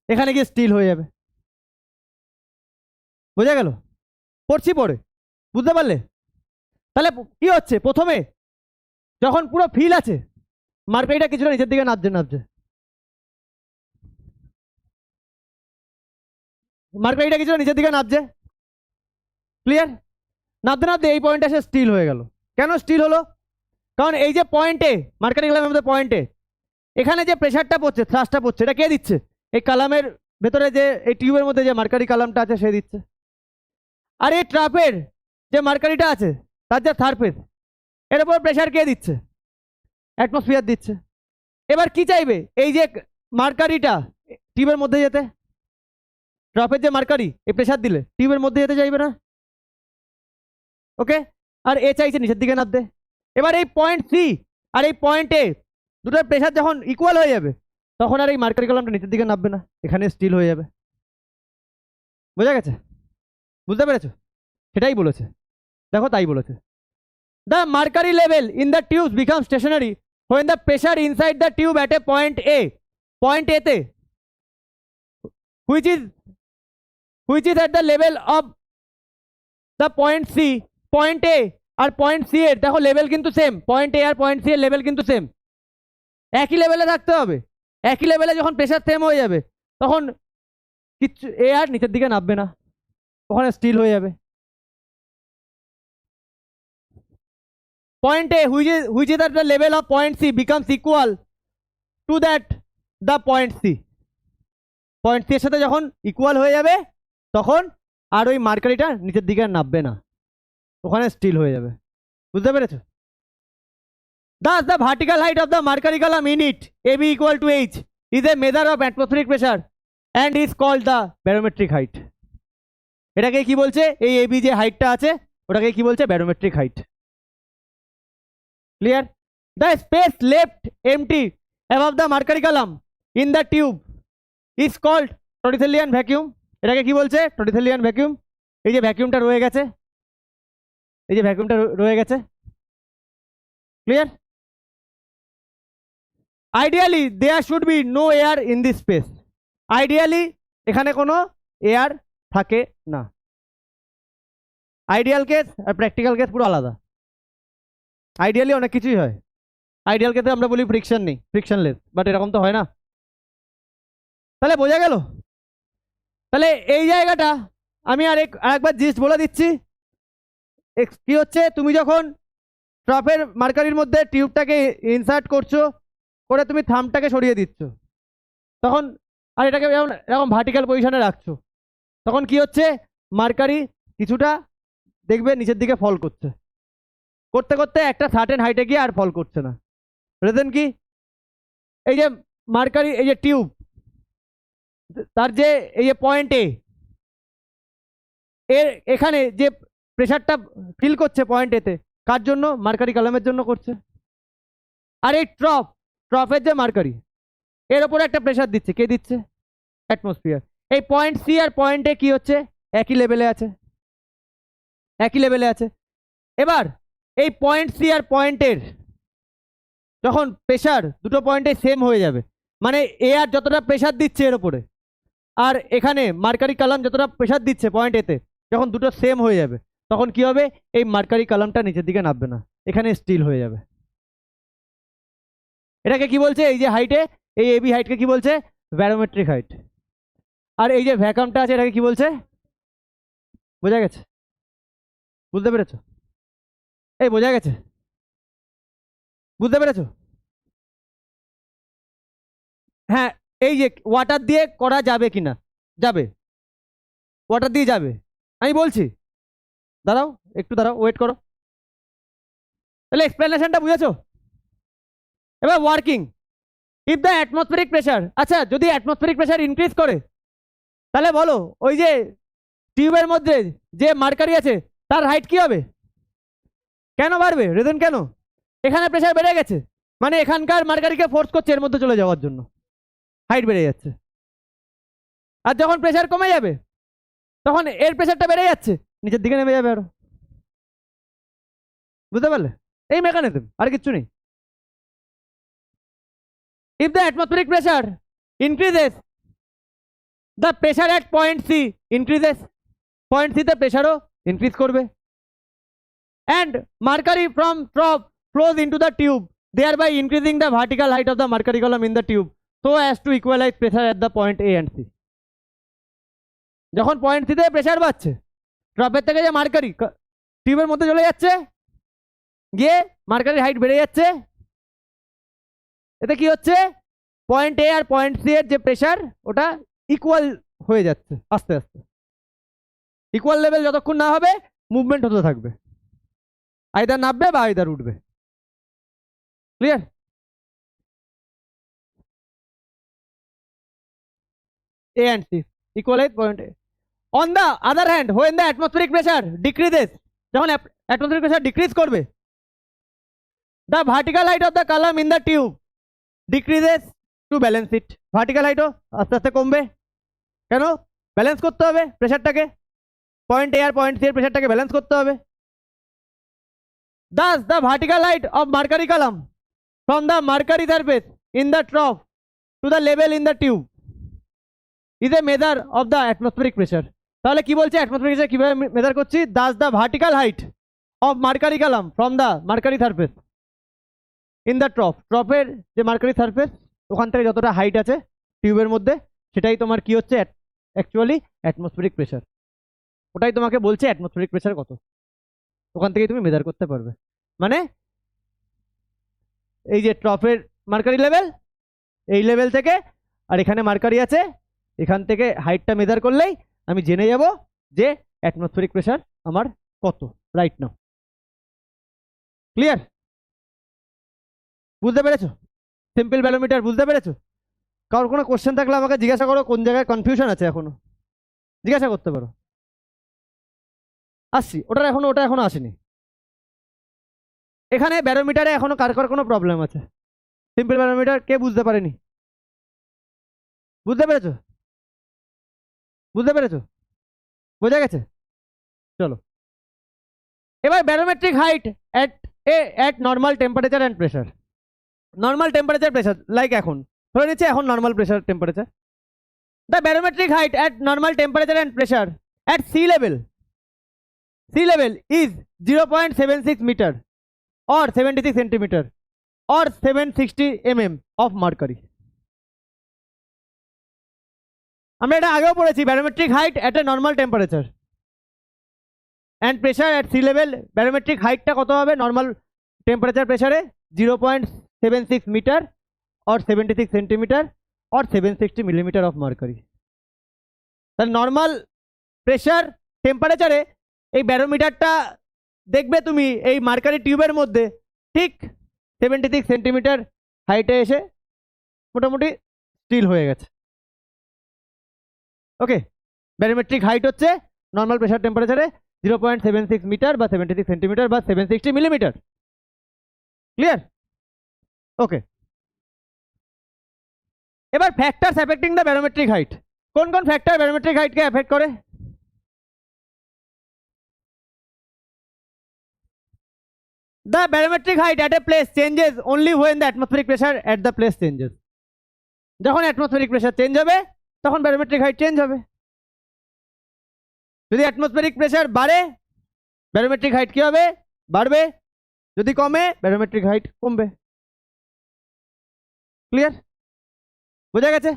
এখানে গিয়ে স্টিল হয়ে যাবে। বোঝা গেল? পড়ছি পড়ে, বুঝতে পারলে? তাহলে কি হচ্ছে? প্রথমে যখন পুরো ফিল আছে মার্কারিটা কিছুটা নিচের দিকে নামছে, মার্কারিটা কিছুটা নিচের দিকে নামছে, ক্লিয়ার? নামতে এই পয়েন্টে এসে স্টিল হয়ে গেল। কেন স্টিল হলো? কারণ এই যে পয়েন্টে মার্কারি কালামের মধ্যে পয়েন্টে এখানে যে প্রেশারটা পড়ছে, থ্রাস্টটা পড়ছে, এটা কে দিচ্ছে? এই কালামের ভেতরে যে এই টিউবের মধ্যে যে মার্কারি কালামটা আছে সে দিচ্ছে। আর এই ট্রাপের যে মার্কারিটা আছে তার যে সারফেস এর উপর প্রেশার কে দিচ্ছে? অ্যাটমসফিয়ার দিচ্ছে। এবার কি চাইবে? এই যে মার্কারিটা টিউবের মধ্যে যেতে, ট্রাপের যে মার্কারি এই প্রেশার দিলে টিউবের মধ্যে যেতে চাইবে না। ওকে, আর এ চাইছে নিচের দিকে নামতে। এবার এই পয়েন্ট সি আর এই পয়েন্ট এ দুটোর প্রেশার যখন ইকুয়াল হয়ে যাবে তখন আর এই মার্কারি কলামটা নিচের দিকে নামবে না, এখানে স্টিল হয়ে যাবে। বোঝা গেছে? বুঝতে পেরেছো? সেটাই বলেছে, দেখো তাই বলেছে। The mercury level in the tube become stationary when the pressure inside the tube at a point A, point A তে which is at the level of the point C, point A আর point C এর দেখো level কিন্তু same, point A আর point C এর level কিন্তু same, একই লেভেলে থাকতে হবে। একই লেভেলে যখন প্রেশার সেম হয়ে যাবে তখন কিচ্ছু এ আর নিচের দিকে নামবে না, ওখানে স্টিল হয়ে যাবে। Point A, which is at the level of point C, becomes equal to that the point C. Point C এর সাথে যখন ইকুয়াল হয়ে যাবে তখন আর ওই মার্কারিটা নিচের দিকে নামবে না, ওখানে স্টিল হয়ে যাবে। বুঝতে পেরেছো? Thus the vertical height of the mercury column in it AB equal to H is a measure of atmospheric pressure and is called the barometric height. এটাকে কি বলছে? এই AB যে হাইটটা আছে ওটাকে কি বলছে? ব্যারোমেট্রিক height. Clear? The space left empty above the mercury column in the tube is called Torricellian vacuum. এটাকে কি বলছে? Torricellian vacuum. এই যে ভ্যাকিউমটা রয়ে গেছে, এই যে ভ্যাকিউমটা রয়ে গেছে, clear? Ideally there should be no air in this space. Ideally এখানে কোনো এয়ার থাকে না। আইডিয়াল কেস আর প্র্যাকটিক্যাল কেস পুরো আলাদা। আইডিয়ালি অনেক কিছুই হয়, আইডিয়াল কেসে আমরা বলি ফ্রিকশন নেই, ফ্রিকশনলেস, বাট এরকম তো হয় না। তাহলে বোঝা গেল? তাহলে এই জায়গাটা আমি আরেকবার জিস্ট বলে দিচ্ছি। কি হচ্ছে, তুমি যখন ট্রফের মার্কারির মধ্যে টিউবটাকে ইনসার্ট করছো, করে তুমি থামটাকে সরিয়ে দিচ্ছ, তখন আর এটাকে এরকম ভার্টিক্যাল পজিশনে রাখছো, তখন কি হচ্ছে, মার্কারি কিছুটা দেখবে নিচের দিকে ফল করছে, করতে করতে একটা সার্টেন হাইটে গিয়ে আর ফল করছে না। রিজন কি, এই যে মার্কারি, এই যে টিউব, তার যে এই যে পয়েন্ট এর এখানে যে প্রেশারটা ফিল করছে পয়েন্ট এতে, কার জন্য, মার্কারি কলামের জন্য করছে। আর এই ট্রফের যে মার্কারি, এর উপরে একটা প্রেশার দিচ্ছে, কে দিচ্ছে, অ্যাটমসফিয়ার। এই পয়েন্ট সি আর পয়েন্ট এ কি হচ্ছে, একই লেভেলে আছে, একই লেভেলে আছে। এবার এই পয়েন্ট সি আর পয়েন্টের যখন প্রেশার দুটো পয়েন্টে সেম হয়ে যাবে, মানে এ আর যতটা প্রেশার দিচ্ছে এর উপরে, আর এখানে মার্কারি কলাম যতটা প্রেশার দিচ্ছে পয়েন্ট এতে, যখন দুটো সেম হয়ে যাবে, তখন কি হবে, এই মার্কারি কলামটা নিচের দিকে নামবে না, এখানে স্টিল হয়ে যাবে। এটাকে কি বলছে, এই যে হাইটে, এই এবি হাইটকে কি বলছে, ব্যারোমেট্রিক হাইট। আর এই যে ভ্যাকামটা আছে এটাকে কি বলছে, বোঝা গেছে, বুঝতে পেরেছো, এই বোঝা গেছে, বুঝতে পেরেছো? হ্যাঁ, এই যে ওয়াটার দিয়ে করা যাবে কিনা, যাবে, ওয়াটার দিয়ে যাবে, আমি বলছি, দাঁড়াও একটু, দাঁড়াও, ওয়েট করো, তাহলে এক্সপ্লেনেশনটা বুঝেছো? এবার working, if the atmospheric pressure, আচ্ছা যদি অ্যাটমসফেরিক প্রেশার ইনক্রিজ করে, তাহলে বলো ওই যে টিউবের মধ্যে যে মার্কারি আছে তার হাইট কি হবে, কেন বাড়বে, রিজন কেন, এখানে প্রেশার বেড়ে গেছে, মানে এখানকার মার্কারিকে ফোর্স করছে এর মধ্যে চলে যাওয়ার জন্য, হাইট বেড়ে যাচ্ছে। আর যখন প্রেশার কমে যাবে, তখন এর প্রেশারটা বেড়ে যাচ্ছে, নিচের দিকে নেমে যাবে আরো, বুঝতে পারলে, এই মেকানিজম, আর কিচ্ছু নেই। If the atmospheric pressure increases, the pressure at point C increases, point সিতে প্রেশারও ইনক্রিজ করবে, and mercury from trough flows into the tube, thereby increasing the vertical height of the mercury column in the tube so as to equalize pressure at the point A and C. যখন point C তে pressure বাড়ছে, ট্রপের থেকে যে mercury টিউবের মধ্যে চলে যাচ্ছে, গিয়ে মার্কারির হাইট বেড়ে যাচ্ছে, এতে কি হচ্ছে, পয়েন্ট এ আর পয়েন্ট সি এর যে প্রেশার ওটা ইকুয়াল হয়ে যাচ্ছে, আস্তে আস্তে ইকুয়াল লেভেল যতক্ষণ না হবে মুভমেন্ট হতে থাকবে, আইদার নামবে বা আইদার উঠবে, clear? A and C equalize point A. On the other hand, when the atmospheric pressure decreases, যখন atmospheric pressure decrease করবে, the vertical height of the column in the tube decreases to balance it. Vertical height ও আস্তে আস্তে কমবে, কেন, balance করতে হবে প্রেশারটাকে, point A আর point C এর প্রেশারটাকে ব্যালেন্স করতে হবে। Thus the vertical height of mercury column from the mercury surface in the trough to the level in the tube is a measure of the atmospheric pressure. তাহলে কি বলছে, atmospheric pressure কিভাবে measure করছি, thus the vertical height of mercury column from the mercury surface in the trough, ট্রফের যে mercury surface ওখান থেকে যতটা height আছে টিউবের মধ্যে, সেটাই তোমার কি হচ্ছে, অ্যাকচুয়ালি অ্যাটমসফেরিক প্রেশার, ওটাই তোমাকে বলছে অ্যাটমসফেরিক প্রেশার কত, ওখান থেকেই তুমি মেজার করতে পারবে। মানে এই যে ট্রফের মার্কারি লেভেল, এই লেভেল থেকে, আর এখানে মার্কারি আছে, এখান থেকে হাইটটা মেজার করলেই আমি জেনে যাব যে অ্যাটমসফেরিক প্রেশার আমার কত রাইট নাও। ক্লিয়ার, বুঝতে পেরেছো? সিম্পল ব্যারোমিটার বুঝতে পেরেছো? কারোর কোনো কোশ্চেন থাকলে আমাকে জিজ্ঞাসা করো, কোন জায়গায় কনফিউশন আছে এখনো জিজ্ঞাসা করতে পারো। আসছি, ওটা এখনো আসেনি। এখানে ব্যারোমিটারে এখনো কার কার কোনো প্রবলেম আছে, সিম্পল ব্যারোমিটার কে বুঝতে পারেনি, বুঝতে পেরেছো? বুঝতে পেরেছো? বোঝা গেছে? চলো এবার barometric height at normal temperature and pressure. Normal temperature pressure, like এখন ধরে নিচ্ছে এখন normal pressure temperature, the barometric height at normal temperature and pressure at sea level is 0.76 metre or 76 centimeter or 760 mm of mercury. আমরা এটা আগেও পড়েছি, barometric height at a normal temperature, and pressure at sea level, barometric হাইটটা কত হবে normal temperature প্রেশারে? 0.76 metre or 76 centimetre or 760 millimetre of mercury. তাহলে normal pressure টেম্পারেচারে এই ব্যারোমিটারটা দেখবে তুমি এই মার্কারি টিউবের মধ্যে ঠিক 76 সেন্টিমিটার হাইটে এসে মোটামুটি স্টিল হয়ে গেছে। ওকে, ব্যারোমেট্রিক হাইট হচ্ছে নর্মাল প্রেশার টেম্পারেচারে 0.76 মিটার বা 76 সেন্টিমিটার বা 760 মিলিমিটার। ক্লিয়ার? ওকে, এবার factors affecting the barometric height. কোন কোন ফ্যাক্টর ব্যারোমেট্রিক হাইটকে অ্যাফেক্ট করে? The barometric height at a place changes only when the atmospheric pressure at the place changes. যখন atmospheric pressure চেঞ্জ হবে তখন barometric height চেঞ্জ হবে। যদি atmospheric pressure বাড়ে barometric height কি হবে? বাড়বে। যদি কমে barometric height কমবে। ক্লিয়ার? বোঝা গেছে?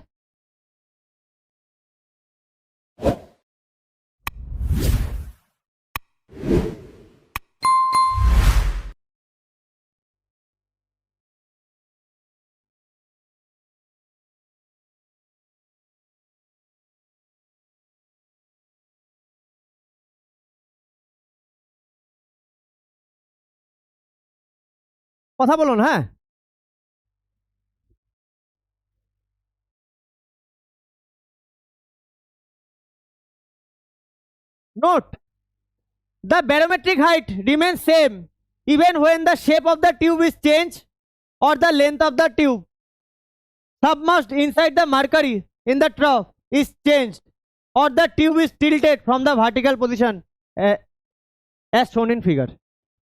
কথা বলুন। হ্যাঁ, note the barometric height remains same even when the shape of the tube is changed or the length of the tube submerged inside the mercury in the trough is changed or the tube is tilted from the vertical position as shown in figure.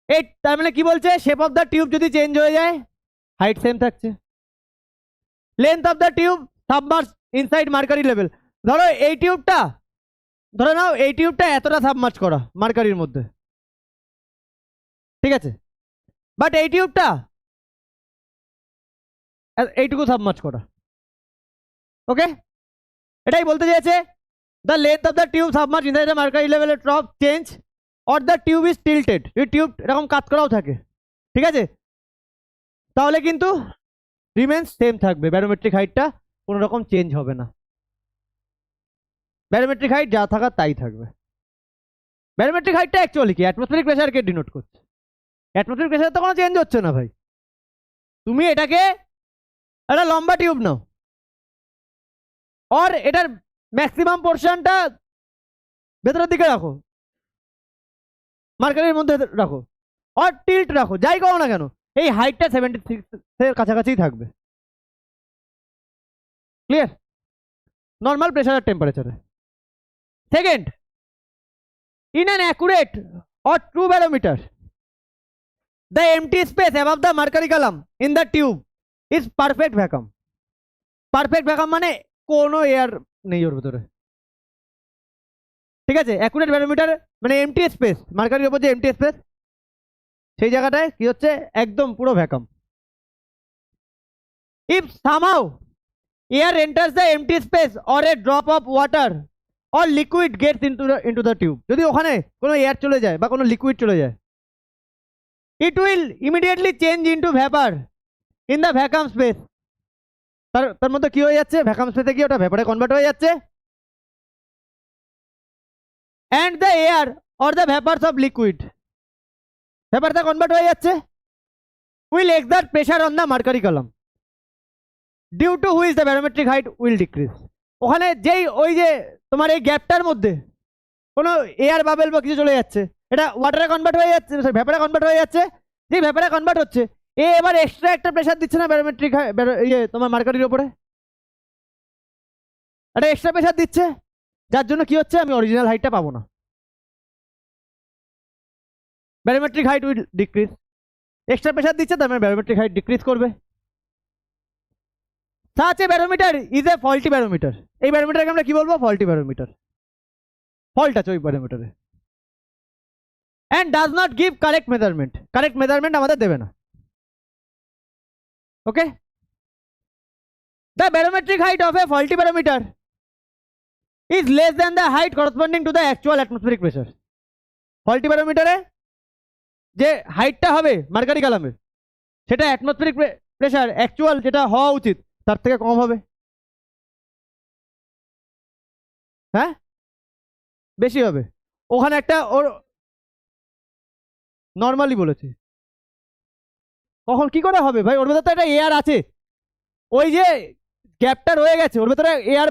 এই তার মানে কি বলছে? Shape of the tube যদি change হয়ে যায় height same থাকছে। Length of the tube submerge inside mercury level. ধরো এই টিউবটা, ধরে নাও এই টিউবটা এতটা সাবমার্জ করা মার্কারির মধ্যে, ঠিক আছে, বাট এই টিউবটা এইটুকু সাবমার্জ করা। ওকে, এটাই বলতে চেয়েছে the length of the tube submerge inside the mercury লেভেলের top change or the tube is tilted. যদি টিউব এরকম কাজ করাও থাকে, ঠিক আছে, তাহলে কিন্তু রিমেন্স সেম থাকবে, ব্যারোমেট্রিক হাইটটা কোনো রকম চেঞ্জ হবে না। ব্যারোমেট্রিক হাইট যা থাকার তাই থাকবে। ব্যারোমেট্রিক হাইটটা অ্যাকচুয়ালি কি? অ্যাটমসফেরিক প্রেশারকে ডিনোট করছে। অ্যাটমসফেরিক প্রেশার তো কোনো চেঞ্জ হচ্ছে না ভাই। তুমি এটাকে একটা লম্বা টিউব নাও, আর এটার ম্যাক্সিমাম পোর্শনটা ভেতরের দিকে রাখো, মার্কারির মধ্যে রাখো, আর টিল্ট রাখো, যাই করো না কেন এই হাইটটা 76 এর কাছাকাছি থাকবে। ক্লিয়ার? নর্মাল প্রেশার আর টেম্পারেচারে। Second, in an accurate or true barometer the empty space above the mercury column in the tube is perfect vacuum. Perfect vacuum মানে কোনো এয়ার নেই ওর ভিতরে, ঠিক আছে। অ্যাকুরেট ব্যারোমিটার মানে এমটি স্পেস, মার্কারির উপর যে এমটি স্পেস সেই জায়গাটায় কি হচ্ছে? একদম পুরো vacuum. If somehow air enters the MT space or a drop of water or liquid gets into the tube, যদি ওখানে কোনো এয়ার চলে যায় বা কোনো লিকুইড চলে যায়, it will immediately change into vapor in the vacuum space. তার মধ্যে কি হয়ে যাচ্ছে? ভ্যাকুয়াম স্পেসে কি ওটা ভেপারে কনভার্ট হয়ে যাচ্ছে, and the air or the vapors of liquid ভেপারটা কনভার্ট হয়ে যাচ্ছে, will exert pressure on the mercury column due to which the barometric height will decrease. ওখানে যেই ওই যে তোমার এই গ্যাপটার মধ্যে কোনো এয়ার বাবেল বা কিছু চলে যাচ্ছে, এটা ওয়াটারে কনভার্ট হয়ে যাচ্ছে, ভেপারে কনভার্ট হয়ে যাচ্ছে। যে ভেপারে কনভার্ট হচ্ছে এ এবার এক্সট্রা একটা প্রেশার দিচ্ছে না ব্যারোমেট্রিক ইয়ে তোমার মার্কারির উপরে, একটা এক্সট্রা প্রেশার দিচ্ছে, যার জন্য কি হচ্ছে? আমি অরিজিনাল হাইটটা পাবো না, barometric height will decrease. Extra pressure দিচ্ছে তার মানে ব্যারোমেট্রিক হাইট ডিক্রিজ করবে। Such a barometer is a faulty barometer. এই ব্যারোমিটারকে আমরা কি বলবো? Faulty barometer. ফল্ট আছে ওই ব্যারোমিটারে, and does not give correct measurement. Correct measurement আমাদের দেবে না। ওকে, the barometric height of a faulty barometer is less than the height corresponding to the actual atmospheric pressure. Faulty ব্যারোমিটারে যে হাইটটা হবে মার্কারি কলামের, সেটা অ্যাটমসফেরিক প্রেশার অ্যাকচুয়াল যেটা হওয়া উচিত তার থেকে কম হবে। হ্যাঁ, বেশি হবে। ওখানে একটা ওর নর্মালি বলেছে। কখন কি করে হবে ভাই? ওর ভেতরে তো একটা এয়ার আছে, ওই যে গ্যাপটা রয়ে গেছে ওর ভেতরে এয়ার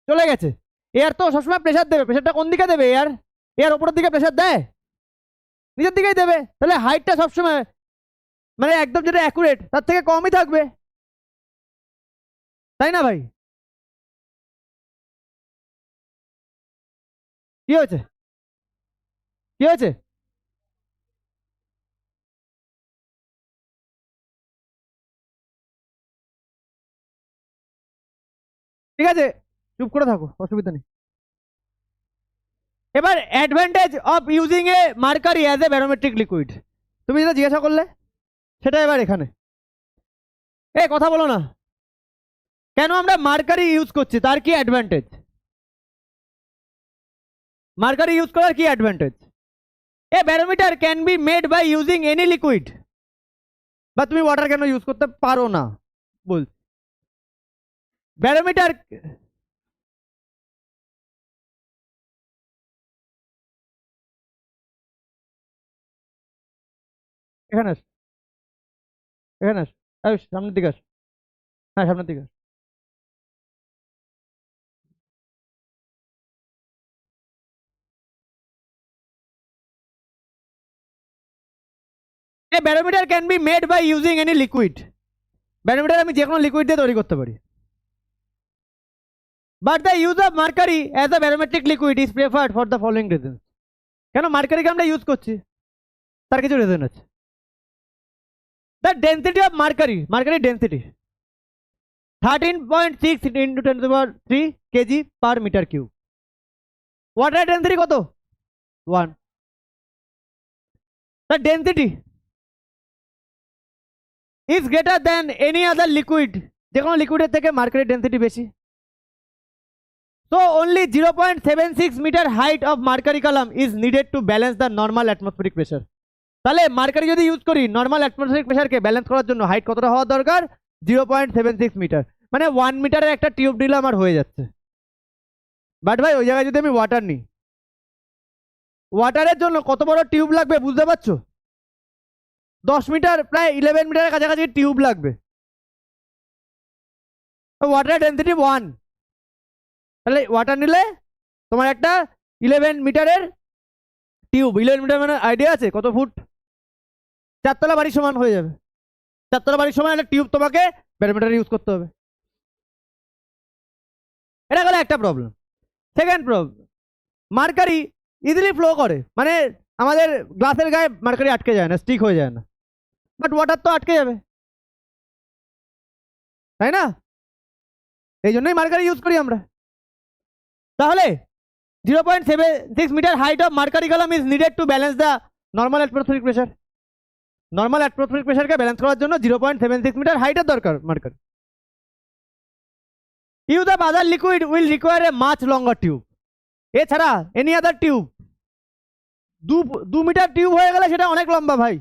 চলে গেছে। এয়ার তো সবসময় প্রেশার দেবে, প্রেশারটা কোন দিকে দেবে? এয়ার এয়ার ওপরের দিকে প্রেশার দেয়? নিচের দিকেই দেবে। তাহলে হাইটটা সবসময় মানে একদম যেটা অ্যাকুরেট তার থেকে কমই থাকবে, তাই না ভাই? কি হয়েছে? কি হয়েছে? ঠিক আছে, চুপ করে থাকো, অসুবিধা নেই। এবার advantage of using a mercury as a barometric liquid, তুমি যেটা জিজ্ঞাসা করলে সেটা এবার এখানে। এ কথা বলো না, কেন আমরা মার্কারি ইউজ করছি, তার কি অ্যাডভান্টেজ? মার্কারি ইউজ করার কি advantage? A barometer can be made by using any liquid. বা তুমি ওয়াটার কেন ইউজ করতে পারো না বল? ব্যারোমিটার এখানে আস, এখানে আস, আয়ুষ সামনের দিকে আস। হ্যাঁ, সামনের দিকে আস। A barometer can be made by using any liquid. Barometer আমি যে কোনো লিকুইড দিয়ে তৈরি করতে পারি। But the use of mercury as a barometric liquid is preferred for the following reason. কেন মার্কারিকে আমরা ইউজ করছি তার কিছু রিজন আছে। The density of mercury, mercury density 13.6 into 10⁻³ KG per metre cube. Water density কত? 1। The density is greater than any other liquid, যে কোনো লিকুইডের থেকে মার্কারি ডেন্সিটি বেশি। So only 0.76 meter height of mercury column is needed to balance the normal atmospheric pressure. তাহলে mercury যদি use করি normal atmospheric প্রেশারকে balance করার জন্য হাইট কতটা হওয়া দরকার? 0.76 মিটার, মানে 1 মিটারের একটা টিউব নিলে আমার হয়ে যাচ্ছে। বাট ভাই ওই জায়গায় যদি আমি ওয়াটার নিই, ওয়াটারের জন্য কত বড় টিউব লাগবে বুঝতে পারছো? 10 মিটার, প্রায় 11 মিটারের কাছাকাছি টিউব লাগবে। ওয়াটার ডেন্সিটি 1, তাহলে ওয়াটার নিলে তোমার একটা 11 মিটারের টিউব। 11 মিটার মানে আইডিয়া আছে কত ফুট? 4 তলা বাড়ির সমান হয়ে যাবে। 4 তলা বাড়ির সমান একটা টিউব তোমাকে ব্যারোমিটার ইউজ করতে হবে। এটা গেলে একটা problem. Second problem, mercury easily flow করে, মানে আমাদের গ্লাসের গায়ে মার্কারি আটকে যায় না, স্টিক হয়ে যায় না। বাট ওয়াটার তো আটকে যাবে, তাই না? এই জন্যই মার্কারি ইউজ করি আমরা। তাহলে 0.76 metre height of mercury column is needed to balance the normal atmospheric pressure. Normal atmospheric প্রেশারকে ব্যালেন্স করার জন্য 0.76 মিটার হাইটের দরকার mercury. Use of other liquid will require a much longer tube. এছাড়া any other tube, 2 metre tube হয়ে গেলে সেটা অনেক লম্বা ভাই,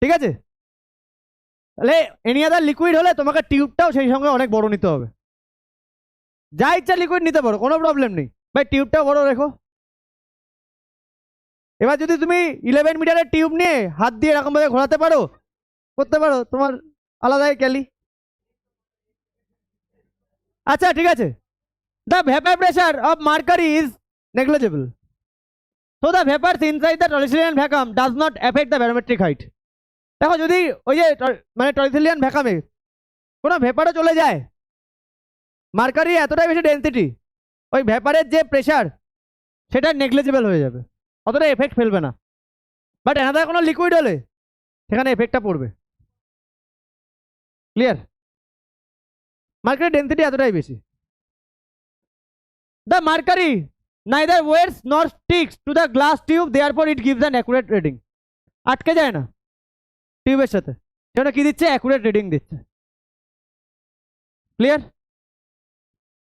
ঠিক আছে? তাহলে এনি আদার লিকুইড হলে তোমাকে টিউবটাও সেই সঙ্গে অনেক বড় নিতে হবে। যা ইচ্ছা লিকুইড নিতে পারো, কোনো প্রবলেম নেই, ভাই টিউবটাও বড় রেখো। এবার যদি তুমি 11 মিটারের টিউব নিয়ে হাত দিয়ে এরকম ভাবে ঘোরাতে পারো, করতে পারো, তোমার আলাদাই ক্যালি। আচ্ছা ঠিক আছে, the vapour pressure of mercury is negligible, so the vapours inside the Torricellian vacuum does not effect the barometric height. দেখো যদি ওই যে মানে টরিসিলিয়ান ভ্যাকামে কোনো ভেপারও চলে যায়, মার্কারি এতটাই বেশি ডেন্সিটি, ওই ভেপারের যে প্রেশার সেটা নেগলিজেবল হয়ে যাবে, অতটা এফেক্ট ফেলবে না। বাট এনাদার কোনো লিকুইড হলে সেখানে এফেক্টটা পড়বে। ক্লিয়ার? মার্কারি ডেন্সিটি এতটাই বেশি। The mercury neither wears nor sticks to the glass tube, therefore it gives an accurate reading. আটকে যায় না টিউবের সাথে, সেটা কি দিচ্ছে? অ্যাকুরেট রিডিং দিচ্ছে। ক্লিয়ার?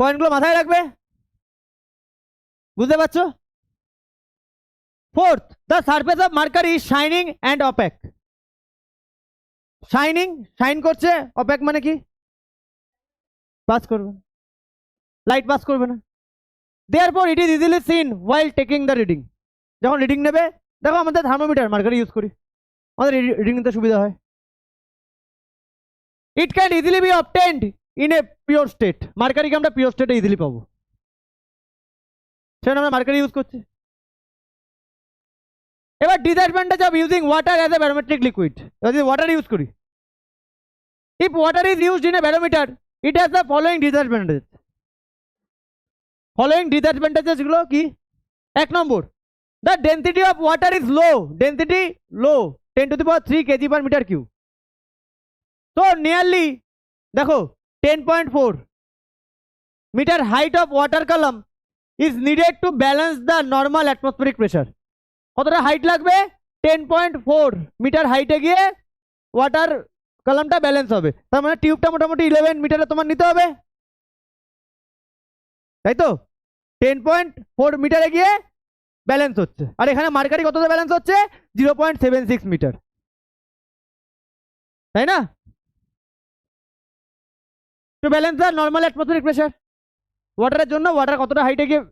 পয়েন্টগুলো মাথায় রাখবে, বুঝতে পারছো? Fourth, the surface of mercury is shining and opaque. Shining, shine করছে, opaque মানে কি? পাস করবে, লাইট পাস করবে না। Therefore it is easily seen while taking the reading. যখন রিডিং নেবে, দেখো আমাদের থার্মোমিটার মার্কারি ইউজ করি, আমাদের রিডিং নিতে সুবিধা হয়। It can easily be obtained in a pure state. মার্কারিকে আমরা পিওর স্টেটে ইজিলি পাবো, সেটা আমরা মার্কারি ইউজ করছি। এবার disadvantage of using water as a barometric liquid. যদি ওয়াটার ইউজ করি, if water is used in a barometer, it has the following disadvantage. Following disadvantages গুলো কি? 1 number, the density of water is low. Density low, 10⁻³ kg/m³। তো nearly দেখো 10.4 metre height of water column is needed to balance the normal atmospheric pressure. কতটা height লাগবে? 10.4 metre হাইটে গিয়ে water কলামটা balance হবে। তার মানে টিউবটা মোটামুটি 11 মিটারে তোমার নিতে হবে, তাই তো? 10.4 মিটারে গিয়ে ব্যালেন্স হচ্ছে, আর এখানে মার্কারি কতটা ব্যালেন্স হচ্ছে? 0.76 মিটার, তাই না? To balance the normal atmospheric pressure, ওয়াটারের জন্য ওয়াটার কতটা হাইটে গিয়ে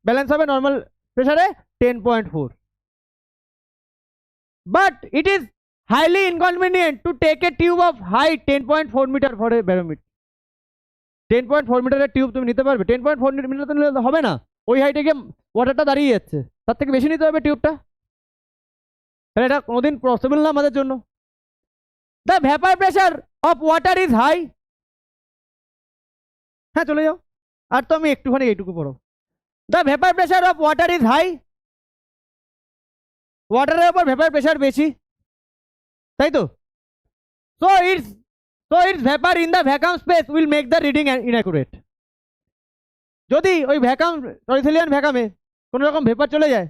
ব্যালেন্স হবে নর্মাল প্রেসারে? 10.4। But it is highly inconvenient to take a tube of height 10.4 metre for a barometer. 10.4 মিটারের টিউব তুমি নিতে পারবে? 10.4 মিটার তো নিলে হবে না, ওই হাইটে গিয়ে ওয়াটারটা দাঁড়িয়ে যাচ্ছে, তার থেকে বেশি নিতে হবে টিউবটা, তাহলে এটা কোনোদিন পসিবল না আমাদের জন্য। The vapour pressure of water is high. হ্যাঁ চলে যাও, আর তো আমি একটুখানি এইটুকু পড়ো। The vapour pressure of water is high. ওয়াটারের উপর ভ্যাপার প্রেশার বেশি, তাই তো? So its vapour in the vacuum space will make the reading inaccurate. যদি ওই ভ্যাকাম টরিথেলিয়ান ভ্যাকামে কোনো রকম ভেপার চলে যায়,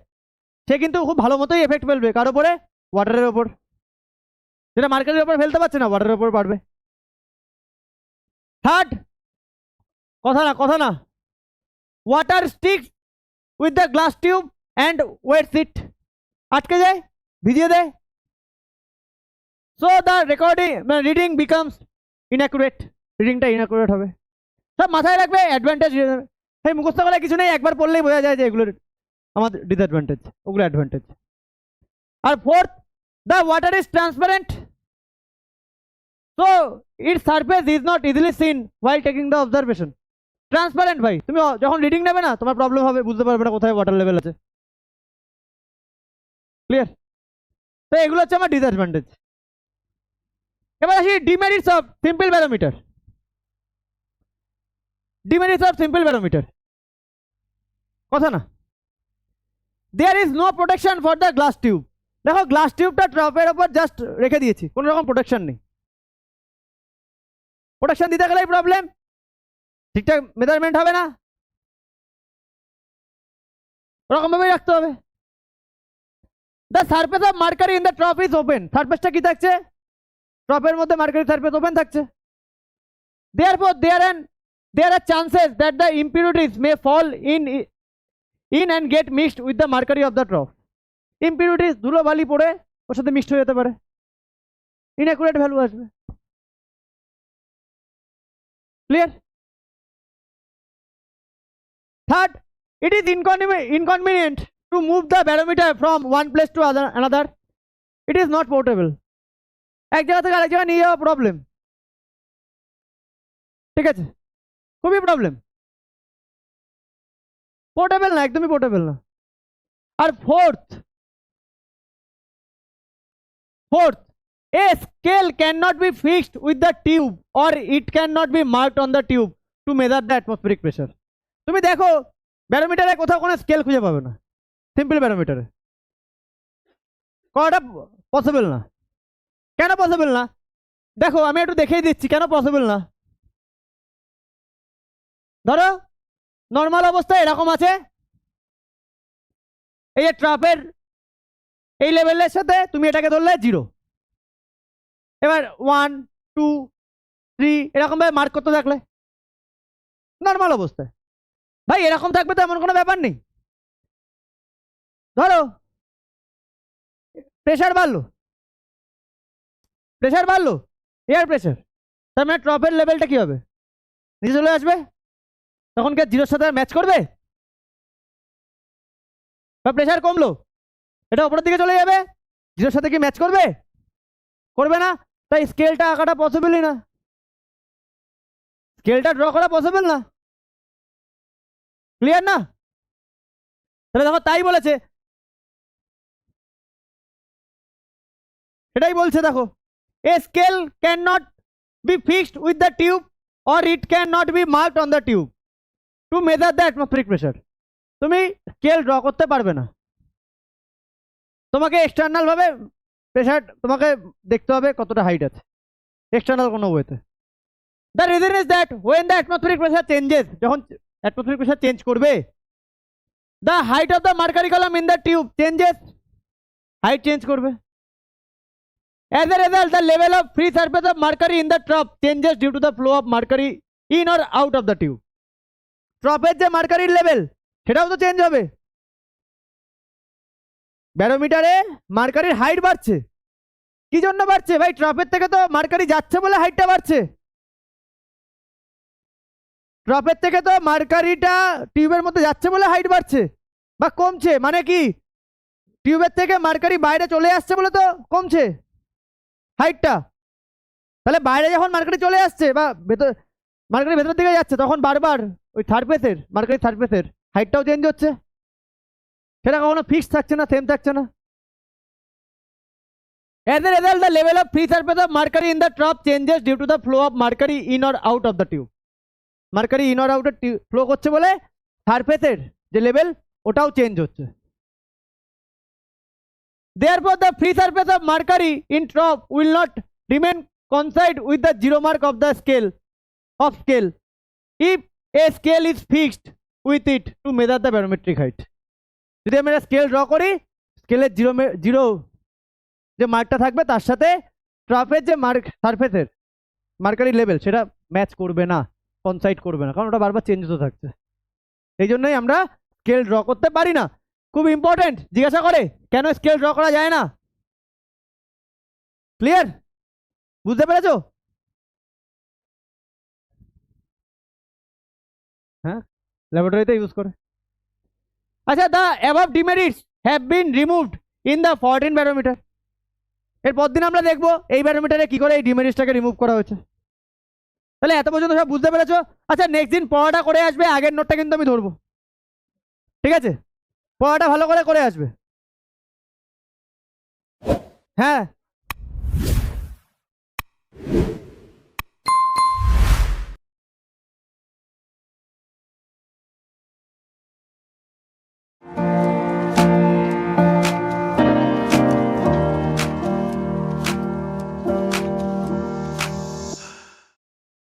সে কিন্তু খুব ভালো মতোই এফেক্ট ফেলবে কার উপরে? ওয়াটারের ওপর। যেটা মার্কারির ওপর ফেলতে পারছে না, ওয়াটারের ওপর পারবে। থার্ড, কথা না, water sticks with the glass tube and wets it. আটকে যায়, ভিজিয়ে দেয়। So the reading becomes inaccurate, রিডিংটা ইনঅ্যাকুরেট হবে। সব মাথায় রাখবে, অ্যাডভান্টেজ। এই মুখস্থ করার কিছু নেই, একবার পড়লেই বোঝা যায় যে এগুলোর আমাদের ডিসঅ্যাডভান্টেজ, ওগুলো অ্যাডভান্টেজ। আর fourth, the water is transparent, so its surface is not easily seen while taking the observation. Transparent ভাই, তুমি যখন রিডিং নেবে না, তোমার প্রবলেম হবে, বুঝতে পারবে না কোথায় ওয়াটার লেভেল আছে। ক্লিয়ার? তো এগুলো হচ্ছে আমার ডিসঅ্যাডভান্টেজ। এবার আসি demerits of simple barometer. Demerits of simple barometer, কথা না, there is no protection for the glass tube. দেখো গ্লাস টিউবটা ট্রপের ওপর জাস্ট রেখে দিয়েছি, কোনো রকম প্রোটেকশন নেই। প্রোটেকশন দিতে গেলেই প্রবলেম, ঠিকঠাক মেজারমেন্ট হবে না, ওরকম ভাবেই রাখতে হবে। The surface of mercury in the trough is open. সারফেসটা কি থাকছে? ট্রপের মধ্যে মার্কারি সারফেস ওপেন থাকছে। Therefore there are chances that the impurities may fall in and get mixed with the mercury of the trough. Impurities ধুলো বালি পড়ে ওর সাথে মিক্সড হয়ে যেতে পারে, ইনঅ্যাকুরেট ভ্যালু আসবে। Clear? Third, it is inconvenient to move the barometer from one place to another. It is not portable. এক জায়গা থেকে আরেক জায়গায় নিয়ে যাওয়া প্রবলেম, ঠিক আছে? খুবই প্রবলেম, পোর্টেবল না, একদমই পোর্টেবল না। আর fourth, a scale cannot be fixed with the tube or it cannot be marked on the tube to measure the atmospheric pressure. তুমি দেখো ব্যারোমিটারে কোথাও কোনো স্কেল খুঁজে পাবে না, সিম্পল ব্যারোমিটারে করাটা পসিবল না। কেন পসিবল না? দেখো আমি একটু দেখিয়ে দিচ্ছি কেন পসিবল না। ধরো নর্মাল অবস্থায় এরকম আছে, এই যে ট্রাপের এই লেভেলের সাথে তুমি এটাকে ধরলে 0, এবার 1 2 3 এরকম ভাবে মার্ক করতে থাকলে নর্মাল অবস্থায়, ভাই এরকম থাকবে তো এমন কোনো ব্যাপার নেই। ধরো প্রেশার বাড়লো, প্রেশার বাড়লো, এয়ার প্রেশার, তার মানে ট্রপের লেভেলটা কি হবে, নিচে চলে আসবে। তখন কি জিরোর সাথে ম্যাচ করবে? বা প্রেশার কমলো, এটা উপরের দিকে চলে যাবে, জিরোর সাথে কি ম্যাচ করবে? করবে না। তাই স্কেলটা আঁকাটা পসিবলই না, স্কেলটা ড্র করা পসিবল না। ক্লিয়ার না? তাহলে দেখো তাই বলেছে, সেটাই বলছে দেখো, a scale can not be fixed with the tube or it can not be marked on the tube to measure the atmospheric pressure. তুমি স্কেল ড্র করতে পারবে না, তোমাকে এক্সটার্নাল ভাবে প্রেশার তোমাকে দেখতে হবে কতটা হাইট আছে, এক্সটার্নাল কোনো ওয়েতে। The reason is that when the atmospheric pressure changes, যখন অ্যাটমসফেরিক প্রেশার চেঞ্জ করবে, the height of the mercury column in the tube changes, height change করবে। As a result, the level of free surface of mercury in the trough changes due to the flow of mercury in or out of the tube. ট্রপের যে মার্কারির level সেটাও তো change হবে। ব্যারোমিটারে মার্কারির height বাড়ছে, কি জন্য বাড়ছে ভাই? ট্রপের থেকে তো মার্কারি যাচ্ছে বলে হাইটটা বাড়ছে। ট্রপের থেকে তো মার্কারিটা টিউবের মধ্যে যাচ্ছে বলে হাইট বাড়ছে বা কমছে, মানে কি টিউবের থেকে মার্কারি বাইরে চলে আসছে বলে তো কমছে হাইটটা। তাহলে বাইরে যখন মার্কারি চলে আসছে বা ভেতর মার্কারি ভেতরের দিকে যাচ্ছে, তখন বারবার ওই সারফেসের মার্কারি সারফেসের হাইটটাও চেঞ্জ হচ্ছে, সেটা কখনো ফিক্স থাকছে না, সেম থাকছে না। As a result, the level of free surface of mercury in the trough changes due to the flow of mercury in or out of the tube. Mercury in or আউটে flow করছে বলে সারফেসের যে level ওটাও change হচ্ছে। Therefore, the free surface of mercury in trough will not remain coincide with the zero mark of the scale if a scale is fixed with it to measure the barometric height. যদি আমরা scale draw করি, স্কেলের zero যে মার্কটা থাকবে তার সাথে ট্রফের যে mark সারফেসের মার্কারি লেভেল সেটা ম্যাচ করবে না, কনসাইড করবে না, কারণ ওটা বারবার চেঞ্জ হতে থাকছে। এই জন্যই আমরা স্কেল ড্র করতে পারি না। খুব ইম্পর্টেন্ট, জিজ্ঞাসা করে কেন স্কেল ড্র করা যায় না। ক্লিয়ার? বুঝতে পেরেছো? হ্যাঁ, ল্যাবরেটরিতে ইউজ করে। আচ্ছা, the above demerits have been removed in the 14 barometer. এরপর দিন আমরা দেখবো এই ব্যারোমিটারে কি করে এই ডিমেরিটসটাকে রিমুভ করা হয়েছে। তাহলে এত পর্যন্ত সব বুঝতে পেরেছো? আচ্ছা, নেক্সট দিন পড়াটা করে আসবে, আগের নোটটা কিন্তু আমি ধরবো, ঠিক আছে? পড়াটা ভালো করে আসবে। হ্যাঁ।